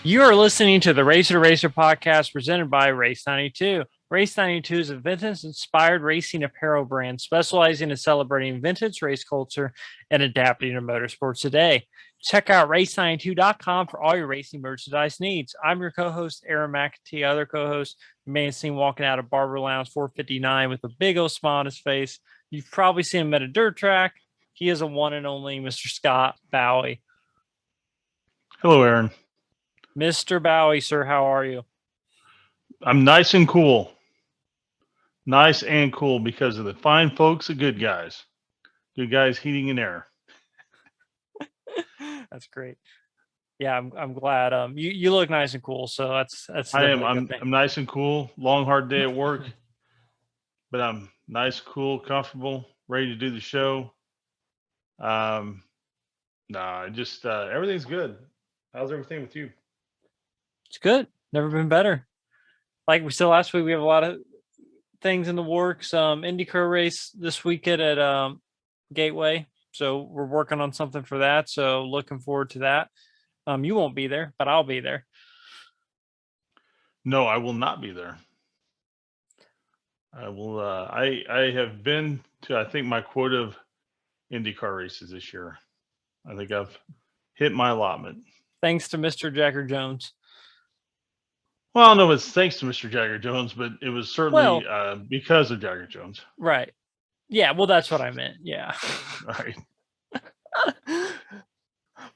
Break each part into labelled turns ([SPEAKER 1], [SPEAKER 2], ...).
[SPEAKER 1] You are listening to the Racer to Racer podcast presented by Race 92. Race 92 is a vintage inspired racing apparel brand specializing in celebrating vintage race culture and adapting to motorsports today. Check out race92.com for all your racing merchandise needs. I'm your co host, Aaron McAtee. Other co host, you may have seen walking out of Barber Lounge 459 with a big old smile on his face. You've probably seen him at a dirt track. He is a one and only Mr. Scott Bowie.
[SPEAKER 2] Hello, Aaron.
[SPEAKER 1] Mr. Bowie, sir, how are you?
[SPEAKER 2] I'm nice and cool. Nice and cool because of the fine folks, the good guys. Good guys, heating and air.
[SPEAKER 1] That's great. Yeah, I'm glad. You look nice and cool, so that's
[SPEAKER 2] I am.
[SPEAKER 1] definitely a good
[SPEAKER 2] I'm.
[SPEAKER 1] thing.
[SPEAKER 2] I'm nice and cool. Long hard day at work, but I'm nice, cool, comfortable, ready to do the show. Um, just everything's good. How's everything with you?
[SPEAKER 1] It's good. Never been better. Like we said last week, we have a lot of things in the works. IndyCar race this weekend at Gateway, so we're working on something for that. So looking forward to that. You won't be there, but I'll be there.
[SPEAKER 2] No, I will not be there. I will. I have been to I think my quota of IndyCar races this year. I think I've hit my allotment.
[SPEAKER 1] Thanks to Mr. Jacker Jones.
[SPEAKER 2] Well, I don't know if it's thanks to Mr. Jagger Jones, but it was certainly
[SPEAKER 1] Well,
[SPEAKER 2] because of Jagger Jones.
[SPEAKER 1] right. Yeah, well, that's what I meant. Yeah.
[SPEAKER 2] Right.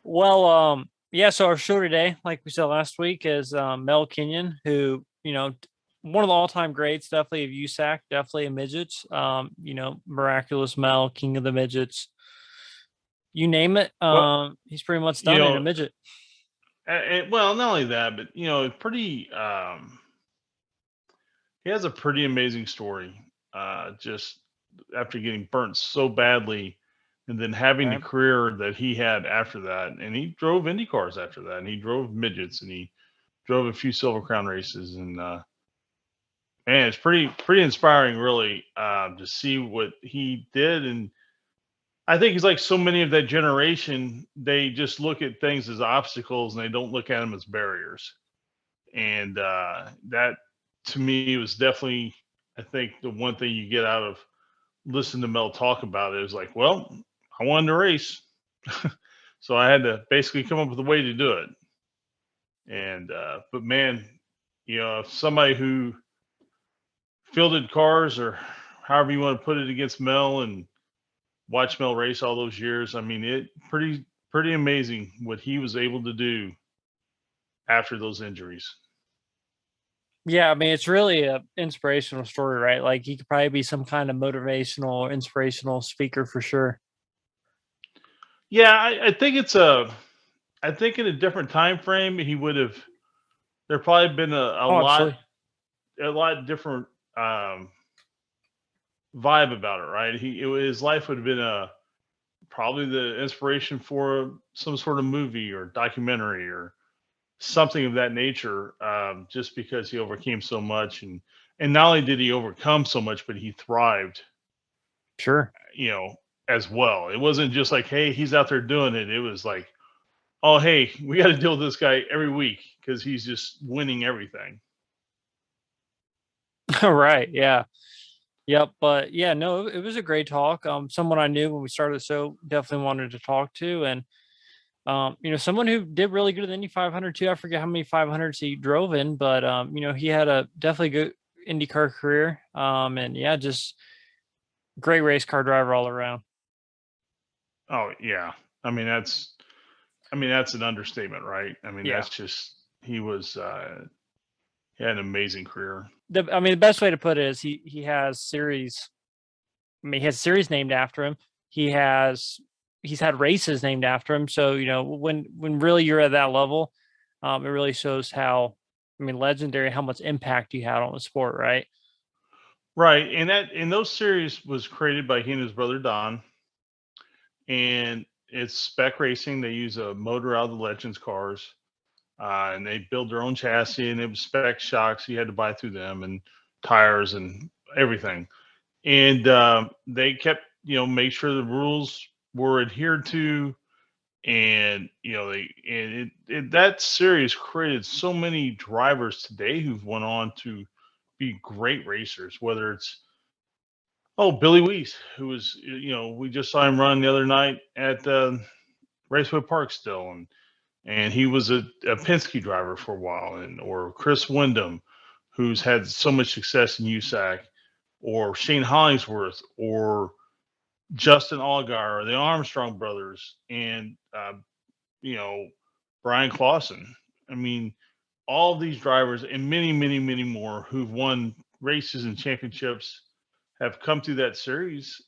[SPEAKER 1] Well, yeah, so our show today, like we said last week, is Mel Kenyon, who, one of the all-time greats, definitely of USAC, definitely a midgets. Miraculous Mel, king of the midgets. You name it,
[SPEAKER 2] Well,
[SPEAKER 1] he's pretty much
[SPEAKER 2] you
[SPEAKER 1] done in a
[SPEAKER 2] know,
[SPEAKER 1] midget.
[SPEAKER 2] well, not only that, but pretty. He has a pretty amazing story. Just after getting burnt so badly, and then having the
[SPEAKER 1] Right?
[SPEAKER 2] career that he had after that, and he drove Indy cars after that, and he drove midgets, and he drove a few Silver Crown races, and man, it's pretty inspiring, really, to see what he did. And I think he's like so many of that generation. They just look at things as obstacles, and they don't look at them as barriers. And that, to me, was definitely, I think, the one thing you get out of listening to Mel talk about it is like, well, I wanted to race, so I had to basically come up with a way to do it. And but man, if somebody who fielded cars, or however you want to put it, against Mel and watch Mel race all those years. I mean, it pretty amazing what he was able to do after those injuries.
[SPEAKER 1] Yeah, I mean, it's really a inspirational story, right? Like he could probably be some kind of motivational or inspirational speaker for sure.
[SPEAKER 2] Yeah, I think I think in a different time frame he would have. There probably been
[SPEAKER 1] Oh, absolutely.
[SPEAKER 2] a lot different vibe about it, right? His life would have been probably the inspiration for some sort of movie or documentary or something of that nature, just because he overcame so much. And not only did he overcome so much, but he thrived,
[SPEAKER 1] Sure.
[SPEAKER 2] you know, as well. It wasn't just like, hey, he's out there doing it. It was like, oh, hey, we got to deal with this guy every week because he's just winning everything.
[SPEAKER 1] Right. Yeah. Yep. But yeah, no, it was a great talk. Someone I knew when we started the show definitely wanted to talk to, and someone who did really good at the Indy 500 too. I forget how many 500s he drove in, but he had a definitely good IndyCar career. And yeah, just great race car driver all around.
[SPEAKER 2] Oh yeah, I mean that's that's an understatement, right? I mean
[SPEAKER 1] Yeah.
[SPEAKER 2] that's just he had an amazing career.
[SPEAKER 1] The best way to put it is he has series. I mean, he has series named after him. He has he's had races named after him. So when really you're at that level, it really shows how legendary, how much impact you had on the sport, right?
[SPEAKER 2] Right, and those series was created by he and his brother Don, and it's spec racing. They use a motor out of the Legends cars, and they build their own chassis, and it was spec shocks. You had to buy through them, and tires and everything. And they kept, make sure the rules were adhered to. And that series created so many drivers today who've went on to be great racers. Whether it's Billy Weiss, who was we just saw him run the other night at Raceway Park still, and he was a Penske driver for a while, or Chris Windham, who's had so much success in USAC, or Shane Hollingsworth, or Justin Allgaier, or the Armstrong brothers, and you know Brian Clausen. I mean, all of these drivers and many, many, many more who've won races and championships have come through that series.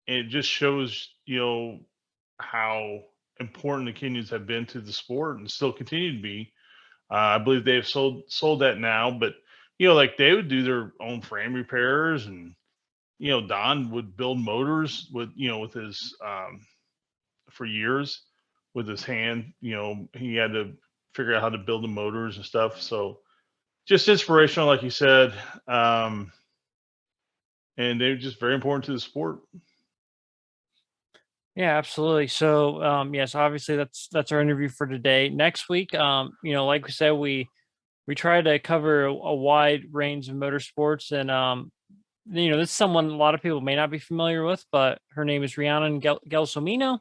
[SPEAKER 2] It just shows, how important the Kenyons have been to the sport and still continue to be. I believe they've sold that now, but like they would do their own frame repairs, and Don would build motors with his for years with his hand. He had to figure out how to build the motors and stuff. So just inspirational, like you said, and they're just very important to the sport.
[SPEAKER 1] Yeah, absolutely. So, yes, obviously that's our interview for today. Next week, like we said, we try to cover a wide range of motorsports, and this is someone a lot of people may not be familiar with, but her name is Rhiannon Gelsomino,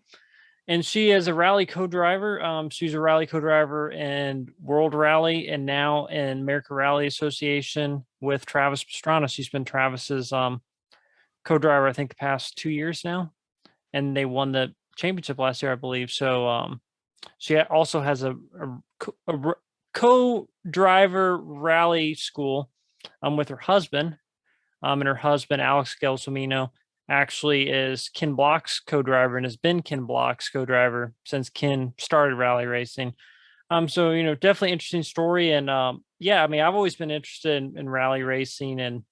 [SPEAKER 1] and she is a rally co-driver. She's a rally co-driver in World Rally and now in American Rally Association with Travis Pastrana. She's been Travis's co-driver, I think, the past 2 years now, and they won the championship last year, I believe. So she also has a co-driver rally school with her husband. And her husband, Alex Gelsomino, actually is Ken Block's co-driver and has been Ken Block's co-driver since Ken started rally racing. So definitely interesting story. And yeah, I mean, I've always been interested in rally racing, and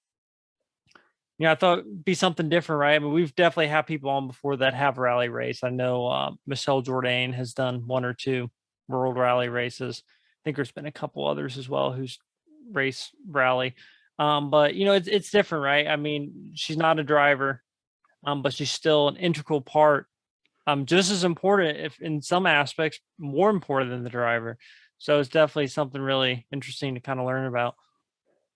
[SPEAKER 1] I thought it'd be something different, right? I mean, we've definitely had people on before that have rally race. I know Michelle Jourdain has done 1 or 2 world rally races. I think there's been a couple others as well who's race rally. But it's different, right? I mean, she's not a driver, but she's still an integral part, just as important, if in some aspects more important than the driver. So it's definitely something really interesting to kind of learn about.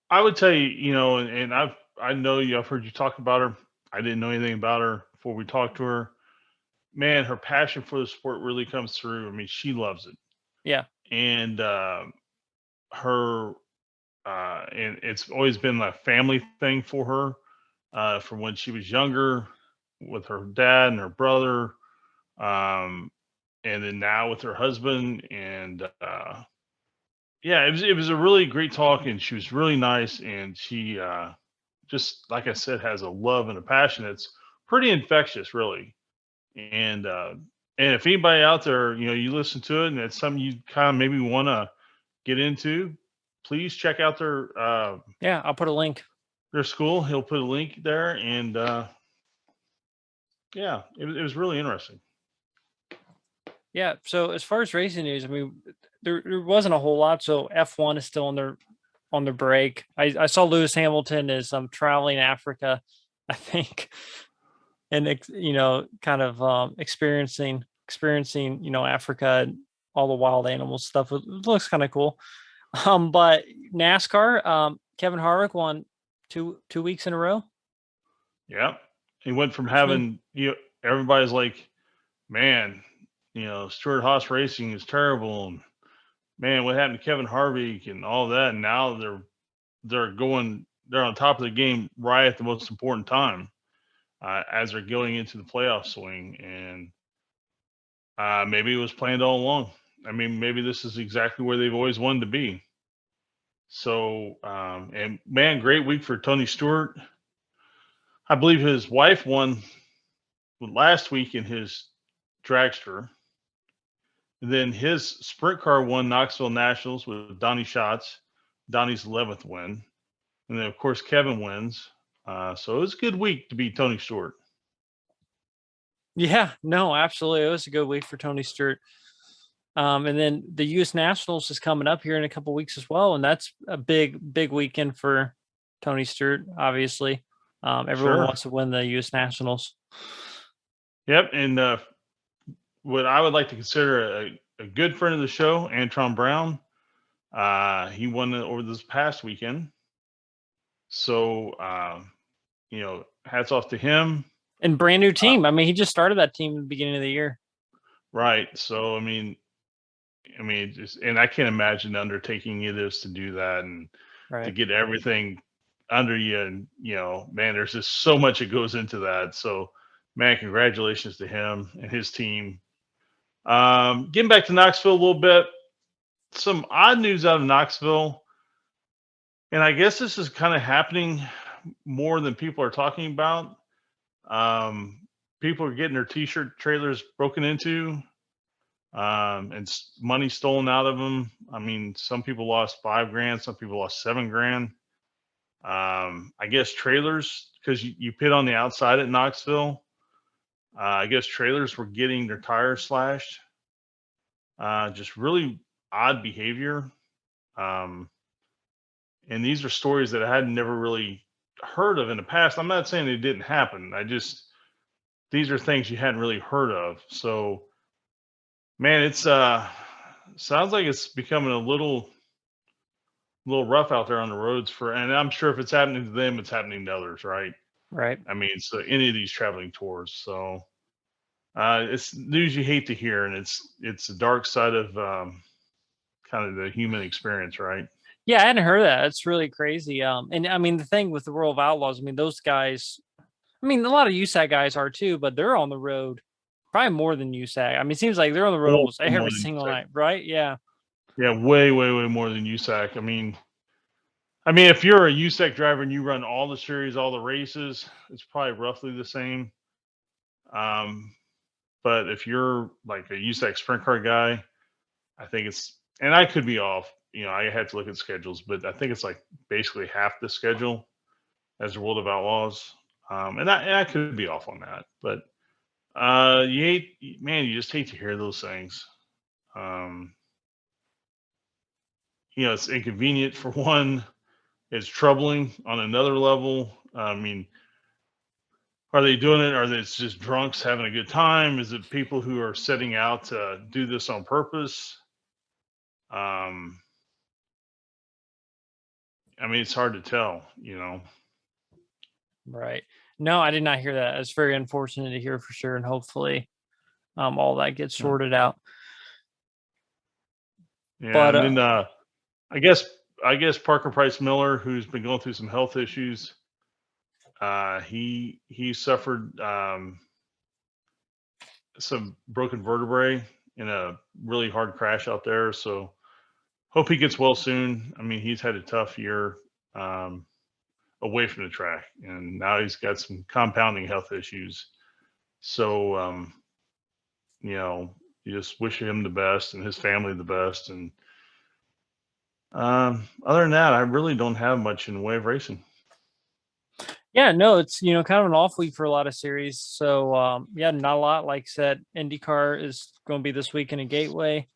[SPEAKER 2] I would tell you, and I know you. I've heard you talk about her. I didn't know anything about her before we talked to her. Man, her passion for the sport really comes through. I mean, she loves it,
[SPEAKER 1] Yeah.
[SPEAKER 2] and her and it's always been a family thing for her, from when she was younger with her dad and her brother, um, and then now with her husband. And yeah, it was a really great talk, and she was really nice, and she just, like I said, has a love and a passion that's pretty infectious, really. And if anybody out there, you listen to it and it's something you kind of maybe want to get into, please check out
[SPEAKER 1] Yeah, I'll put a link.
[SPEAKER 2] their school. He'll put a link there, and yeah, it was really interesting.
[SPEAKER 1] Yeah. So as far as racing news, I mean, there wasn't a whole lot. So F1 is still on their break. I saw Lewis Hamilton is traveling Africa, I think, and kind of experiencing Africa and all the wild animal stuff. It looks kind of cool. But NASCAR, Kevin Harvick won two weeks in a row.
[SPEAKER 2] Yeah, he went from having everybody's like, man, Stuart Haas Racing is terrible, and man, what happened to Kevin Harvick and all that, and now they're on top of the game right at the most important time, as they're going into the playoff swing. And maybe it was planned all along. I mean, maybe this is exactly where they've always wanted to be. So, and man, great week for Tony Stewart. I believe his wife won last week in his dragster. And then his sprint car won Knoxville Nationals with Donnie Schatz, Donnie's 11th win. And then, of course, Kevin wins. So it was a good week to beat Tony Stewart.
[SPEAKER 1] Yeah, no, absolutely. It was a good week for Tony Stewart. And then the U.S. Nationals is coming up here in a couple weeks as well, and that's a big weekend for Tony Stewart. Obviously, everyone wants to win the U.S. Nationals.
[SPEAKER 2] Yep. And what I would like to consider a good friend of the show, Antron Brown, he won it over this past weekend. So, hats off to him.
[SPEAKER 1] And brand new team. I mean, he just started that team at the beginning of the year.
[SPEAKER 2] Right. So, just, and I can't imagine the undertaking it is to do that and to
[SPEAKER 1] Right.
[SPEAKER 2] get everything under you. And, man, there's just so much that goes into that. So, man, congratulations to him and his team. Getting back to Knoxville a little bit, some odd news out of Knoxville. And I guess this is kind of happening more than people are talking about. Um, People are getting their t-shirt trailers broken into, and money stolen out of them. I mean, some people lost $5,000, some people lost $7,000. I guess trailers, because you pit on the outside at Knoxville. I guess trailers were getting their tires slashed. Just really odd behavior. Um, and these are stories that I had never really heard of in the past. I'm not saying it didn't happen. These are things you hadn't really heard of. So, man, it's sounds like it's becoming a little rough out there on the roads and I'm sure if it's happening to them, it's happening to others, right?
[SPEAKER 1] Right.
[SPEAKER 2] I mean, so any of these traveling tours. So, it's news you hate to hear, and it's the dark side of kind of the human experience, right?
[SPEAKER 1] Yeah, I hadn't heard that. It's really crazy. And I mean, the thing with the World of Outlaws, I mean, those guys, I mean, a lot of USAC guys are too, but they're on the road probably more than USAC. I mean, it seems like they're on the road
[SPEAKER 2] Well,
[SPEAKER 1] almost
[SPEAKER 2] more
[SPEAKER 1] every
[SPEAKER 2] than
[SPEAKER 1] single
[SPEAKER 2] USAC.
[SPEAKER 1] night, right? Yeah.
[SPEAKER 2] Yeah, way, way, way more than USAC. I mean, if you're a USAC driver and you run all the series, all the races, it's probably roughly the same. Um, but if you're like a USAC sprint car guy, I think and I could be off. I had to look at schedules, but I think it's like basically half the schedule as the World of Outlaws. And I could be off on that, but you just hate to hear those things. Um, it's inconvenient for one. It's troubling on another level. I mean, are they doing it? Are they just drunks having a good time? Is it people who are setting out to do this on purpose? Um, it's hard to tell.
[SPEAKER 1] Right. No, I did not hear that. It's very unfortunate to hear for sure. And hopefully all that gets
[SPEAKER 2] Yeah.
[SPEAKER 1] sorted out.
[SPEAKER 2] Yeah,
[SPEAKER 1] But
[SPEAKER 2] and then I guess I guess Parker Price Miller, who's been going through some health issues, he suffered some broken vertebrae in a really hard crash out there. So hope he gets well soon. I mean, he's had a tough year um, away from the track, and now he's got some compounding health issues. So you know, you just wish him the best and his family the best. And other than that, I really don't have much in the way of racing.
[SPEAKER 1] yeah, no, it's kind of an off week for a lot of series. So yeah, not a lot. Like I said, IndyCar is going to be this weekend in Gateway.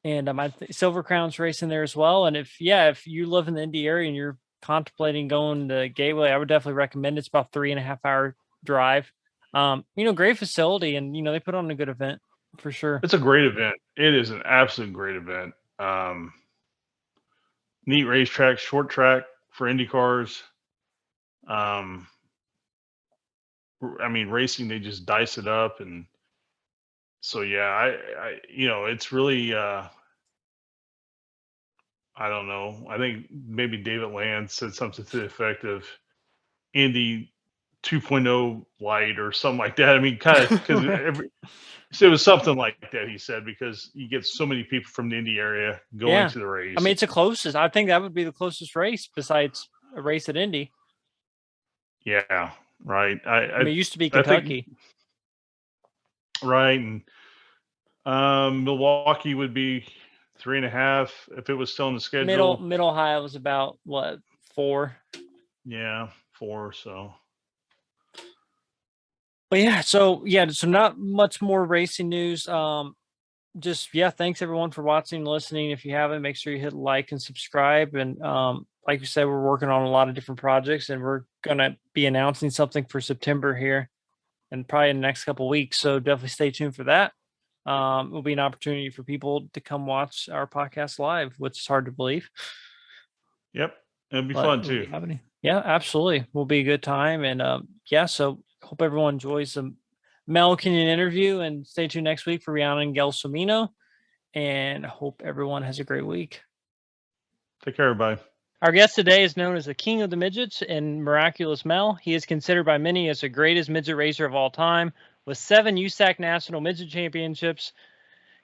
[SPEAKER 1] And Silver Crown's racing there as well. And if you live in the Indy area and you're contemplating going to Gateway, I would definitely recommend. It's about 3.5 hour drive. Great facility, and they put on a good event for sure.
[SPEAKER 2] It's a great event. It is an absolute great event. Neat racetrack, short track for Indy cars. Um, racing, they just dice it up. And so, yeah, it's really, I don't know. I think maybe David Land said something to the effect of Indy 2.0 light or something like that. I mean, kind of because so it was something like that, he said, because you get so many people from the Indy area going
[SPEAKER 1] Yeah.
[SPEAKER 2] to the race.
[SPEAKER 1] I mean, it's the closest. I think that would be the closest race besides a race at Indy.
[SPEAKER 2] Yeah, right.
[SPEAKER 1] I mean, it used to be
[SPEAKER 2] I think
[SPEAKER 1] Kentucky.
[SPEAKER 2] right, and Milwaukee would be 3.5 if it was still in the schedule.
[SPEAKER 1] Middle high was about what, 4?
[SPEAKER 2] Yeah, 4. So
[SPEAKER 1] But yeah, so not much more racing news. Just thanks everyone for watching and listening. If you haven't, make sure you hit like and subscribe. And like you said, we're working on a lot of different projects, and we're gonna be announcing something for September here. and probably in the next couple of weeks. So definitely stay tuned for that. It will be an opportunity for people to come watch our podcast live, which is hard to believe.
[SPEAKER 2] Yep. It'll be
[SPEAKER 1] But
[SPEAKER 2] fun
[SPEAKER 1] we'll be
[SPEAKER 2] too.
[SPEAKER 1] happening. Yeah, absolutely. Will be a good time. And so hope everyone enjoys the Mel Kenyon interview, and stay tuned next week for Rihanna and Gelsomino. And hope everyone has a great week.
[SPEAKER 2] Take care, everybody.
[SPEAKER 1] Our guest today is known as the King of the Midgets and Miraculous Mel. He is considered by many as the greatest midget racer of all time, with 7 USAC National Midget Championships.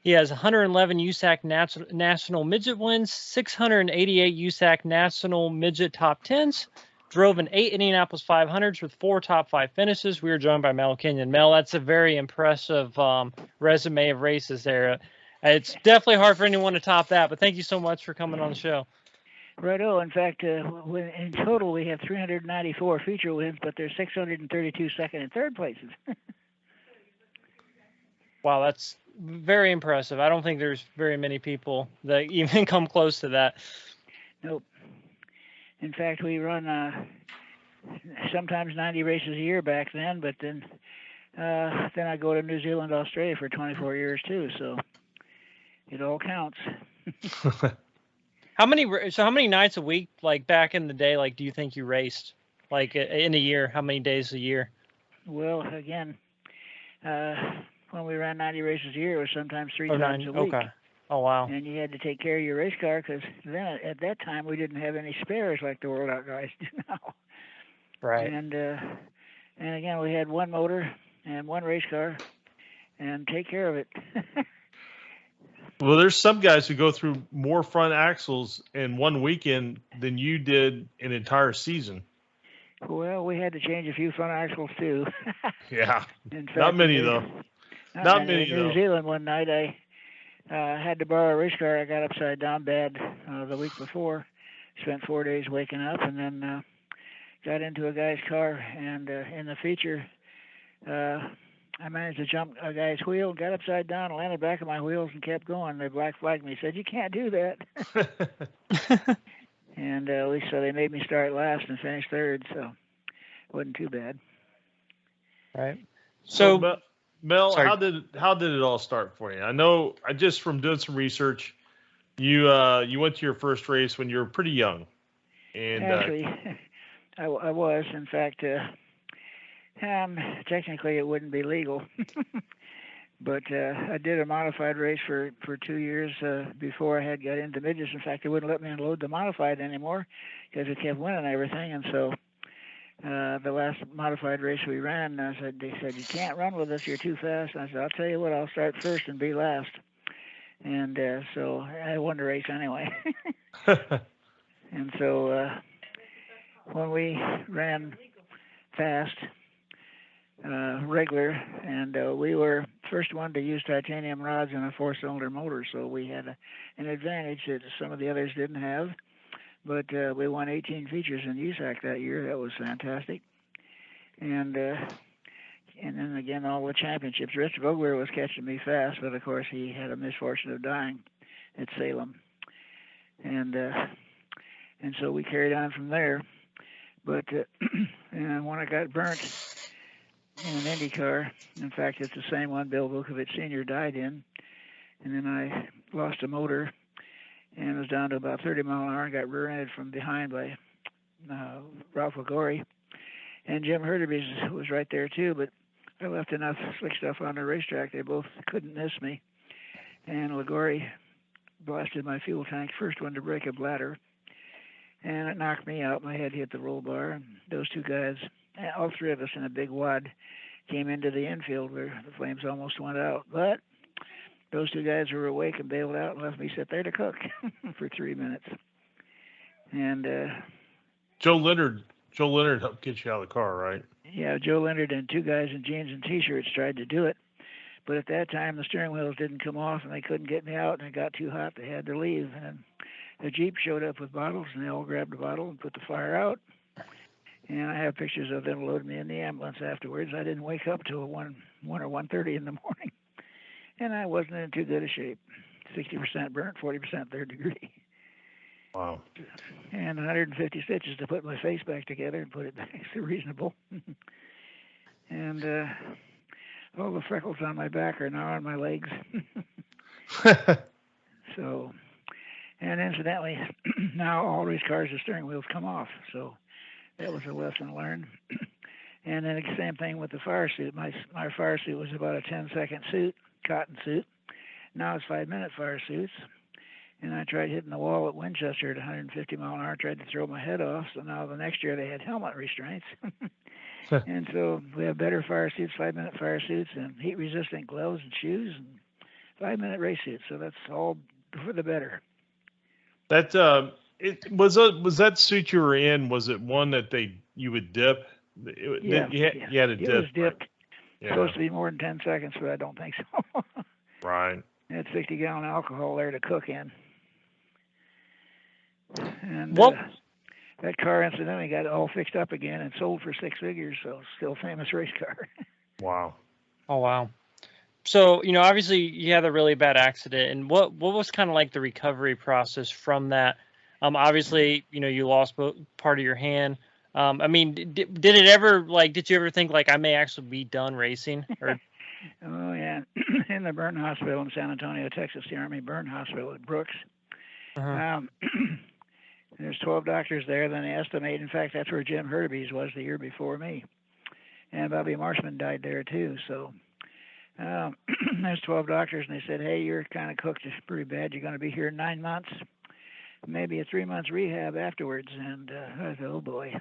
[SPEAKER 1] He has 111 USAC National Midget wins, 688 USAC National Midget Top 10s, drove in 8 Indianapolis 500s with 4 top 5 finishes. We were joined by Mel Kenyon. Mel, that's a very impressive resume of races there. It's definitely hard for anyone to top that, but thank you so much for coming on the show.
[SPEAKER 3] Righto. In fact, in total we have 394 feature wins, but there's 632 second and third places.
[SPEAKER 1] Wow, that's very impressive. I don't think there's very many people that even come close to that.
[SPEAKER 3] Nope. In fact, we run sometimes 90 races a year back then, but then I go to New Zealand, Australia for 24 years too, so it all counts.
[SPEAKER 1] How many nights a week, like back in the day, like do you think you raced, like in a year? How many days a year?
[SPEAKER 3] Well, again, when we ran 90 races a year, it was sometimes 3 times a week.
[SPEAKER 1] Okay. Oh, wow.
[SPEAKER 3] And you had to take care of your race car, because then at that time we didn't have any spares like the World Out guys do now.
[SPEAKER 1] Right.
[SPEAKER 3] And again, we had one motor and one race car, and take care of it.
[SPEAKER 2] Well, there's some guys who go through more front axles in one weekend than you did an entire season.
[SPEAKER 3] Well, we had to change a few front axles too.
[SPEAKER 2] Yeah.
[SPEAKER 3] In fact,
[SPEAKER 2] Not many, though. Not many,
[SPEAKER 3] in New Zealand one night, I had to borrow a race car. I got upside down bad the week before. Spent 4 days waking up, and then got into a guy's car, and in the feature, I managed to jump a guy's wheel, got upside down, landed back on my wheels, and kept going. They black flagged me, said, "You can't do that." And so they made me start last and finish third, so it wasn't too bad.
[SPEAKER 1] Right.
[SPEAKER 2] So Mel,
[SPEAKER 1] sorry.
[SPEAKER 2] how did it all start for you? I know, I just from doing some research, you went to your first race when you were pretty young. And
[SPEAKER 3] actually, I was. In fact, technically it wouldn't be legal, but I did a modified race for 2 years before I had got into midgets. In fact, they wouldn't let me unload the modified anymore because it kept winning everything. And so the last modified race we ran, they said, "You can't run with us, you're too fast." And I said, "I'll tell you what, I'll start first and be last." And so I won the race anyway. And so when we ran fast, regular, and we were first one to use titanium rods and a 4-cylinder motor, so we had an advantage that some of the others didn't have. But we won 18 features in USAC that year. That was fantastic. And then again, all the championships. Rich Vogler was catching me fast, but of course he had a misfortune of dying at Salem. And so we carried on from there. But and when I got burnt in an Indy car, in fact, it's the same one Bill Vukovich Sr. died in, and then I lost a motor and was down to about 30 mile an hour and got rear-ended from behind by Ralph Ligori. And Jim Hurderby was right there too, but I left enough slick stuff on the racetrack, they both couldn't miss me. And Ligori blasted my fuel tank, first one to break a bladder, and it knocked me out. My head hit the roll bar, and those two guys, all three of us in a big wad, came into the infield where the flames almost went out. But those two guys were awake and bailed out and left me sit there to cook for 3 minutes. And
[SPEAKER 2] Joe Leonard helped get you out of the car, right?
[SPEAKER 3] Yeah, Joe Leonard and 2 guys in jeans and T-shirts tried to do it. But at that time, the steering wheels didn't come off, and they couldn't get me out, and it got too hot. They had to leave. And a Jeep showed up with bottles, and they all grabbed a bottle and put the fire out. And I have pictures of them loading me in the ambulance afterwards. I didn't wake up till 1 or 1:30 in the morning. And I wasn't in too good a shape. 60% burnt, 40% third degree.
[SPEAKER 2] Wow.
[SPEAKER 3] And 150 stitches to put my face back together and put it back to reasonable. and all the freckles on my back are now on my legs. So, and incidentally, now all race cars, the steering wheels come off. So that was a lesson learned. And then the same thing with the fire suit. My fire suit was about a 10-second suit, cotton suit. Now it's 5-minute fire suits. And I tried hitting the wall at Winchester at 150 mile an hour, tried to throw my head off. So now the next year they had helmet restraints. And so we have better fire suits, 5-minute fire suits, and heat-resistant gloves and shoes, and 5-minute race suits. So that's all for the better.
[SPEAKER 2] That was that suit you were in. Was it one that you would dip?
[SPEAKER 3] Yeah,
[SPEAKER 2] you had to dip.
[SPEAKER 3] It was dipped.
[SPEAKER 2] Right? Yeah.
[SPEAKER 3] Supposed to be more than 10 seconds, but I don't think so.
[SPEAKER 2] Right.
[SPEAKER 3] It had 60-gallon alcohol there to cook in. And that car incidentally got all fixed up again and sold for 6 figures, so still a famous race car.
[SPEAKER 2] Wow.
[SPEAKER 1] Oh, wow. So, obviously you had a really bad accident, and what was kind of like the recovery process from that? Obviously, you lost part of your hand. I mean, did it ever, did you ever think, I may actually be done racing? Or...
[SPEAKER 3] Oh, yeah. In the burn hospital in San Antonio, Texas, the Army Burn Hospital at Brooks.
[SPEAKER 1] Uh-huh.
[SPEAKER 3] There's 12 doctors there. Then they estimate, in fact, that's where Jim Hurtubise was the year before me. And Bobby Marshman died there, too. So there's 12 doctors, and they said, hey, you're kind of cooked pretty bad. You're going to be here 9 months, maybe a 3 months rehab afterwards. And I said, oh, boy.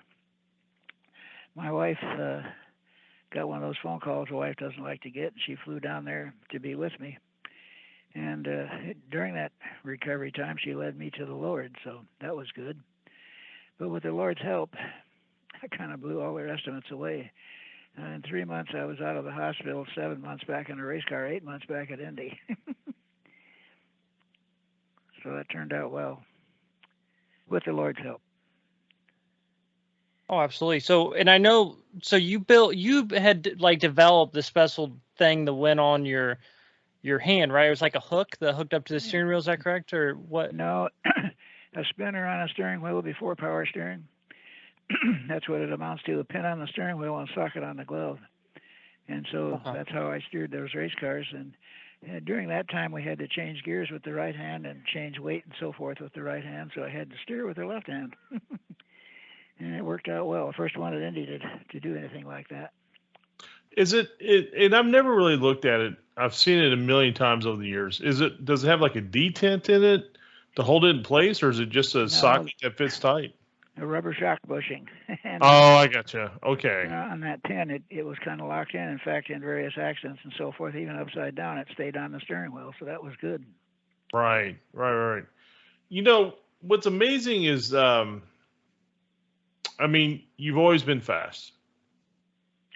[SPEAKER 3] My wife got one of those phone calls a wife doesn't like to get, and she flew down there to be with me. And during that recovery time, she led me to the Lord, so that was good. But with the Lord's help, I kind of blew all their estimates away. In 3 months, I was out of the hospital, 7 months back in a race car, 8 months back at Indy. So that turned out well, with the Lord's help.
[SPEAKER 1] Oh, absolutely. So, and I know, so you had developed the special thing that went on your hand, right? It was like a hook that hooked up to the steering wheel. Is that correct, or what?
[SPEAKER 3] No, a spinner on a steering wheel before power steering. That's what it amounts to, a pin on the steering wheel and a socket on the glove. And so that's how I steered those race cars. And during that time, we had to change gears with the right hand and change weight and so forth with the right hand. So I had to steer with the left hand. And it worked out well. First one at Indy to do anything like that.
[SPEAKER 2] Is it? And I've never really looked at it. I've seen it a million times over the years. Does it have like a detent in it to hold it in place, or is it just a socket that fits tight?
[SPEAKER 3] A rubber shock bushing. And,
[SPEAKER 2] I gotcha. Okay.
[SPEAKER 3] On that pin, it was kind of locked in. In fact, in various accidents and so forth, even upside down, it stayed on the steering wheel. So that was good.
[SPEAKER 2] Right. What's amazing is, I mean, you've always been fast.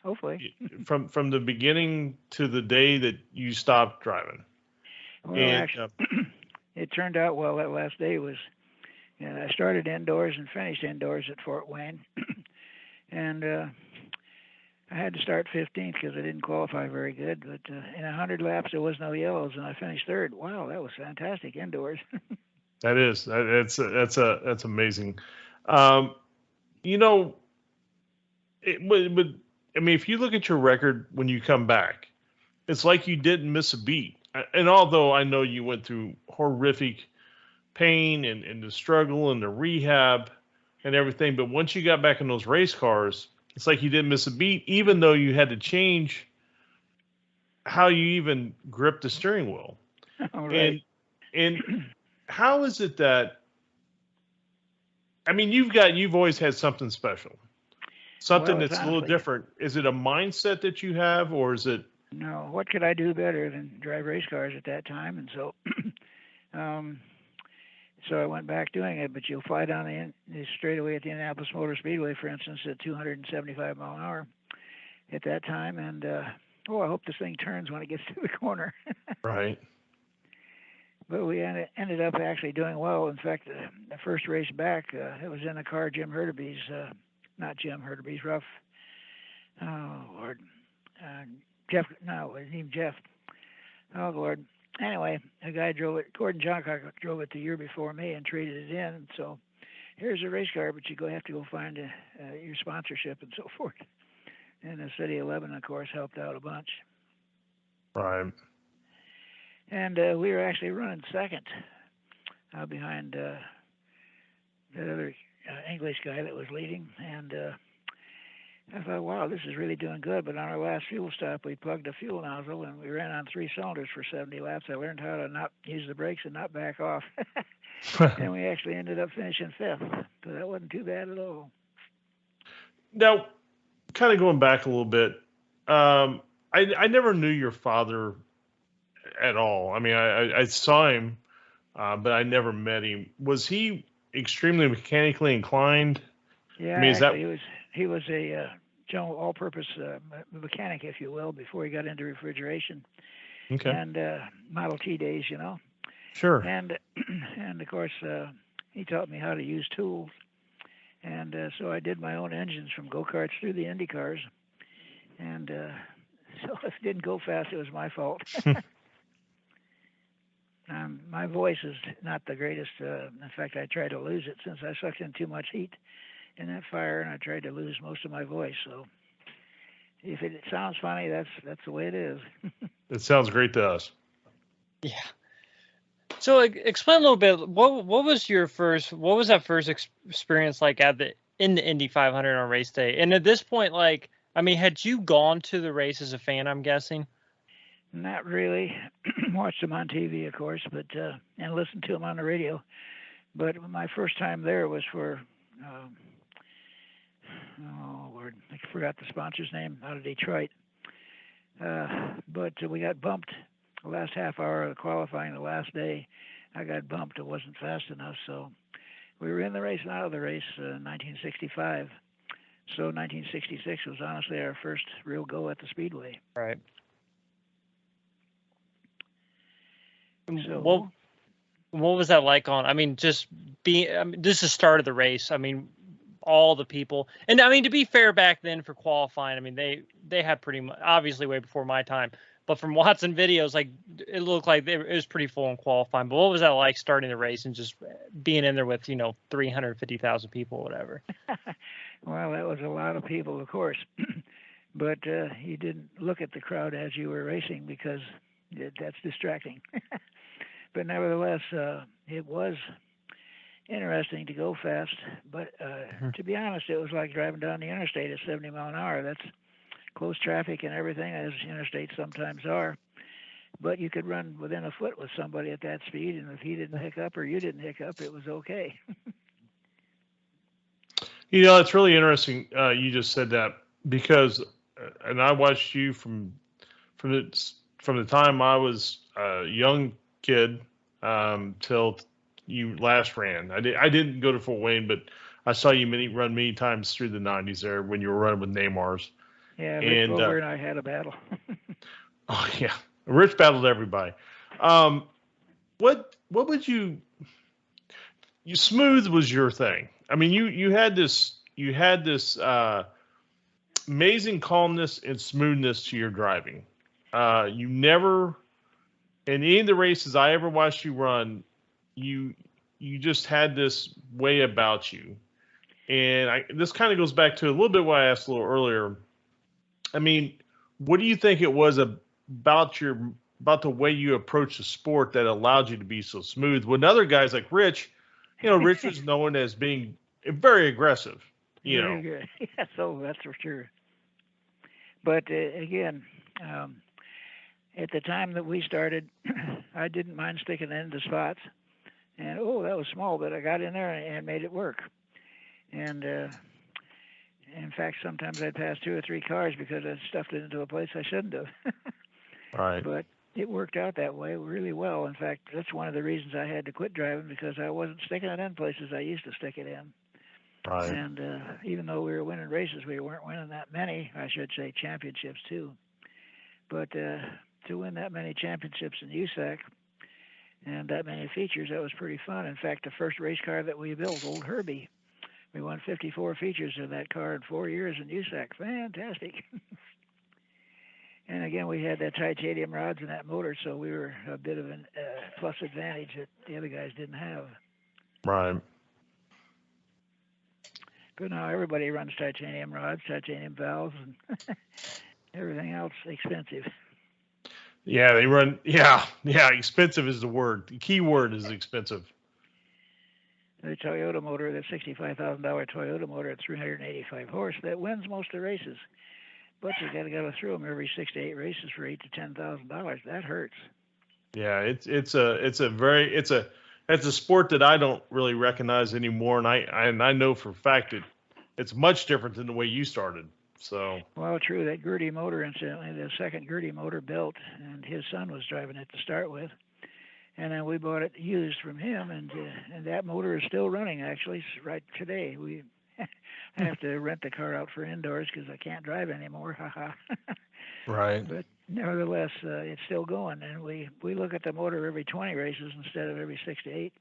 [SPEAKER 3] Hopefully.
[SPEAKER 2] From the beginning to the day that you stopped driving.
[SPEAKER 3] Well, actually, it turned out well. That last day was, I started indoors and finished indoors at Fort Wayne. And I had to start 15th because I didn't qualify very good. But in 100 laps, there was no yellows, and I finished third. Wow, that was fantastic indoors.
[SPEAKER 2] That's amazing. I mean, if you look at your record when you come back, it's like you didn't miss a beat. And although I know you went through horrific pain and the struggle and the rehab and everything, but once you got back in those race cars, it's like you didn't miss a beat, even though you had to change how you even grip the steering wheel.
[SPEAKER 3] All right.
[SPEAKER 2] And how is it that, I mean, you've always had something special. Something that's a little different. Is it a mindset that you have, or is it?
[SPEAKER 3] No. What could I do better than drive race cars at that time? And so, so I went back doing it. But you'll fly down the straightaway at the Indianapolis Motor Speedway, for instance, at 275 mile an hour at that time. And I hope this thing turns when it gets to the corner.
[SPEAKER 2] Right.
[SPEAKER 3] But we ended up actually doing well. In fact, the first race back, it was in a car Jim Hurtubise. Not Jim Hurtubise, Ruff. Oh, Lord. Jeff, no, it wasn't even Jeff. Oh, Lord. Anyway, a guy drove it. Gordon Johncock drove it the year before me and traded it in. So here's a race car, but you have to go find your sponsorship and so forth. And the city of Lebanon, of course, helped out a bunch.
[SPEAKER 2] Right.
[SPEAKER 3] And we were actually running second behind that other English guy that was leading. And I thought, wow, this is really doing good. But on our last fuel stop, we plugged a fuel nozzle and we ran on 3 cylinders for 70 laps. I learned how to not use the brakes and not back off. And we actually ended up finishing 5th. So that wasn't too bad at all.
[SPEAKER 2] Now, kind of going back a little bit, I never knew your father at all. I mean, I saw him, but I never met him. Was he extremely mechanically inclined?
[SPEAKER 3] Yeah,
[SPEAKER 2] I mean,
[SPEAKER 3] actually, he was a general all-purpose mechanic, if you will, before he got into refrigeration
[SPEAKER 2] okay?
[SPEAKER 3] and Model T days, you know.
[SPEAKER 2] Sure.
[SPEAKER 3] And of course, he taught me how to use tools. And so I did my own engines from go-karts through the Indy cars. And so if it didn't go fast, it was my fault. My voice is not the greatest. In fact, I tried to lose it since I sucked in too much heat in that fire, and I tried to lose most of my voice. So if it sounds funny, that's the way it is.
[SPEAKER 2] It sounds great to us.
[SPEAKER 1] Yeah. So explain a little bit. What was that first experience like in the Indy 500 on race day? And at this point, like, I mean, had you gone to the race as a fan? I'm guessing.
[SPEAKER 3] Not really. Watched them on TV, of course, but and listened to them on the radio. But my first time there was for oh Lord, I forgot the sponsor's name out of Detroit. But we got bumped the last half hour of qualifying the last day. I got bumped. It wasn't fast enough, so we were in the race and out of the race in 1965. So 1966 was honestly our first real go at the Speedway.
[SPEAKER 1] Right.
[SPEAKER 3] So
[SPEAKER 1] what was that like on? I mean, just being. I mean, this is the start of the race. I mean, all the people, and I mean, to be fair, back then for qualifying, I mean, they had pretty much, obviously way before my time, but from watching videos, like it looked like it was pretty full in qualifying. But what was that like starting the race and just being in there with 350,000 people, or whatever?
[SPEAKER 3] Well, that was a lot of people, of course, but you didn't look at the crowd as you were racing because that's distracting. But nevertheless, it was interesting to go fast. But to be honest, it was like driving down the interstate at 70 mile an hour. That's close traffic and everything, as interstates sometimes are. But you could run within a foot with somebody at that speed, and if he didn't hiccup or you didn't hiccup, it was okay.
[SPEAKER 2] It's really interesting. You just said that because, and I watched you from the time I was a young kid till you last ran. I didn't go to Fort Wayne, but I saw you run many times through the 90s there when you were running with Neymars.
[SPEAKER 3] Yeah, Rich Vogler and I had a battle.
[SPEAKER 2] Oh yeah, Rich battled everybody. What would you smooth was your thing? I mean, you had this amazing calmness and smoothness to your driving. You never, in any of the races I ever watched you run, you just had this way about you. And this kind of goes back to a little bit what I asked a little earlier. I mean, what do you think it was about the way you approach the sport that allowed you to be so smooth? When other guys like Rich, Rich was known as being very aggressive.
[SPEAKER 3] Very good. Yeah, so that's for sure. But again, at the time that we started, I didn't mind sticking into spots. And, that was small, but I got in there and made it work. And, in fact, sometimes I'd pass 2 or 3 cars because I'd stuffed it into a place I shouldn't have.
[SPEAKER 2] Right.
[SPEAKER 3] But it worked out that way really well. In fact, that's one of the reasons I had to quit driving, because I wasn't sticking it in places I used to stick it in.
[SPEAKER 2] Right.
[SPEAKER 3] And even though we were winning races, we weren't winning that many, I should say, championships too. But to win that many championships in USAC and that many features, that was pretty fun. In fact, the first race car that we built, Old Herbie, we won 54 features in that car in 4 years in USAC. Fantastic. And again, we had that titanium rods and that motor, so we were a bit of a plus advantage that the other guys didn't have.
[SPEAKER 2] Right.
[SPEAKER 3] But now everybody runs titanium rods, titanium valves, and everything else expensive.
[SPEAKER 2] Yeah, they run. Yeah. Expensive is the word. The key word is expensive.
[SPEAKER 3] The Toyota motor, the $65,000 Toyota motor at 385 horse, that wins most of the races. But you got to go through them every 6 to 8 races for $8,000 to $10,000. That hurts.
[SPEAKER 2] Yeah, it's a sport that I don't really recognize anymore, and I know for a fact that it's much different than the way you started. So.
[SPEAKER 3] Well, true. That Gertie motor, incidentally, the second Gertie motor built, and his son was driving it to start with. And then we bought it used from him, and that motor is still running, actually, right today. We have to rent the car out for indoors because I can't drive anymore. Haha.
[SPEAKER 2] Right.
[SPEAKER 3] But nevertheless, it's still going, and we look at the motor every 20 races instead of every 6 to 8,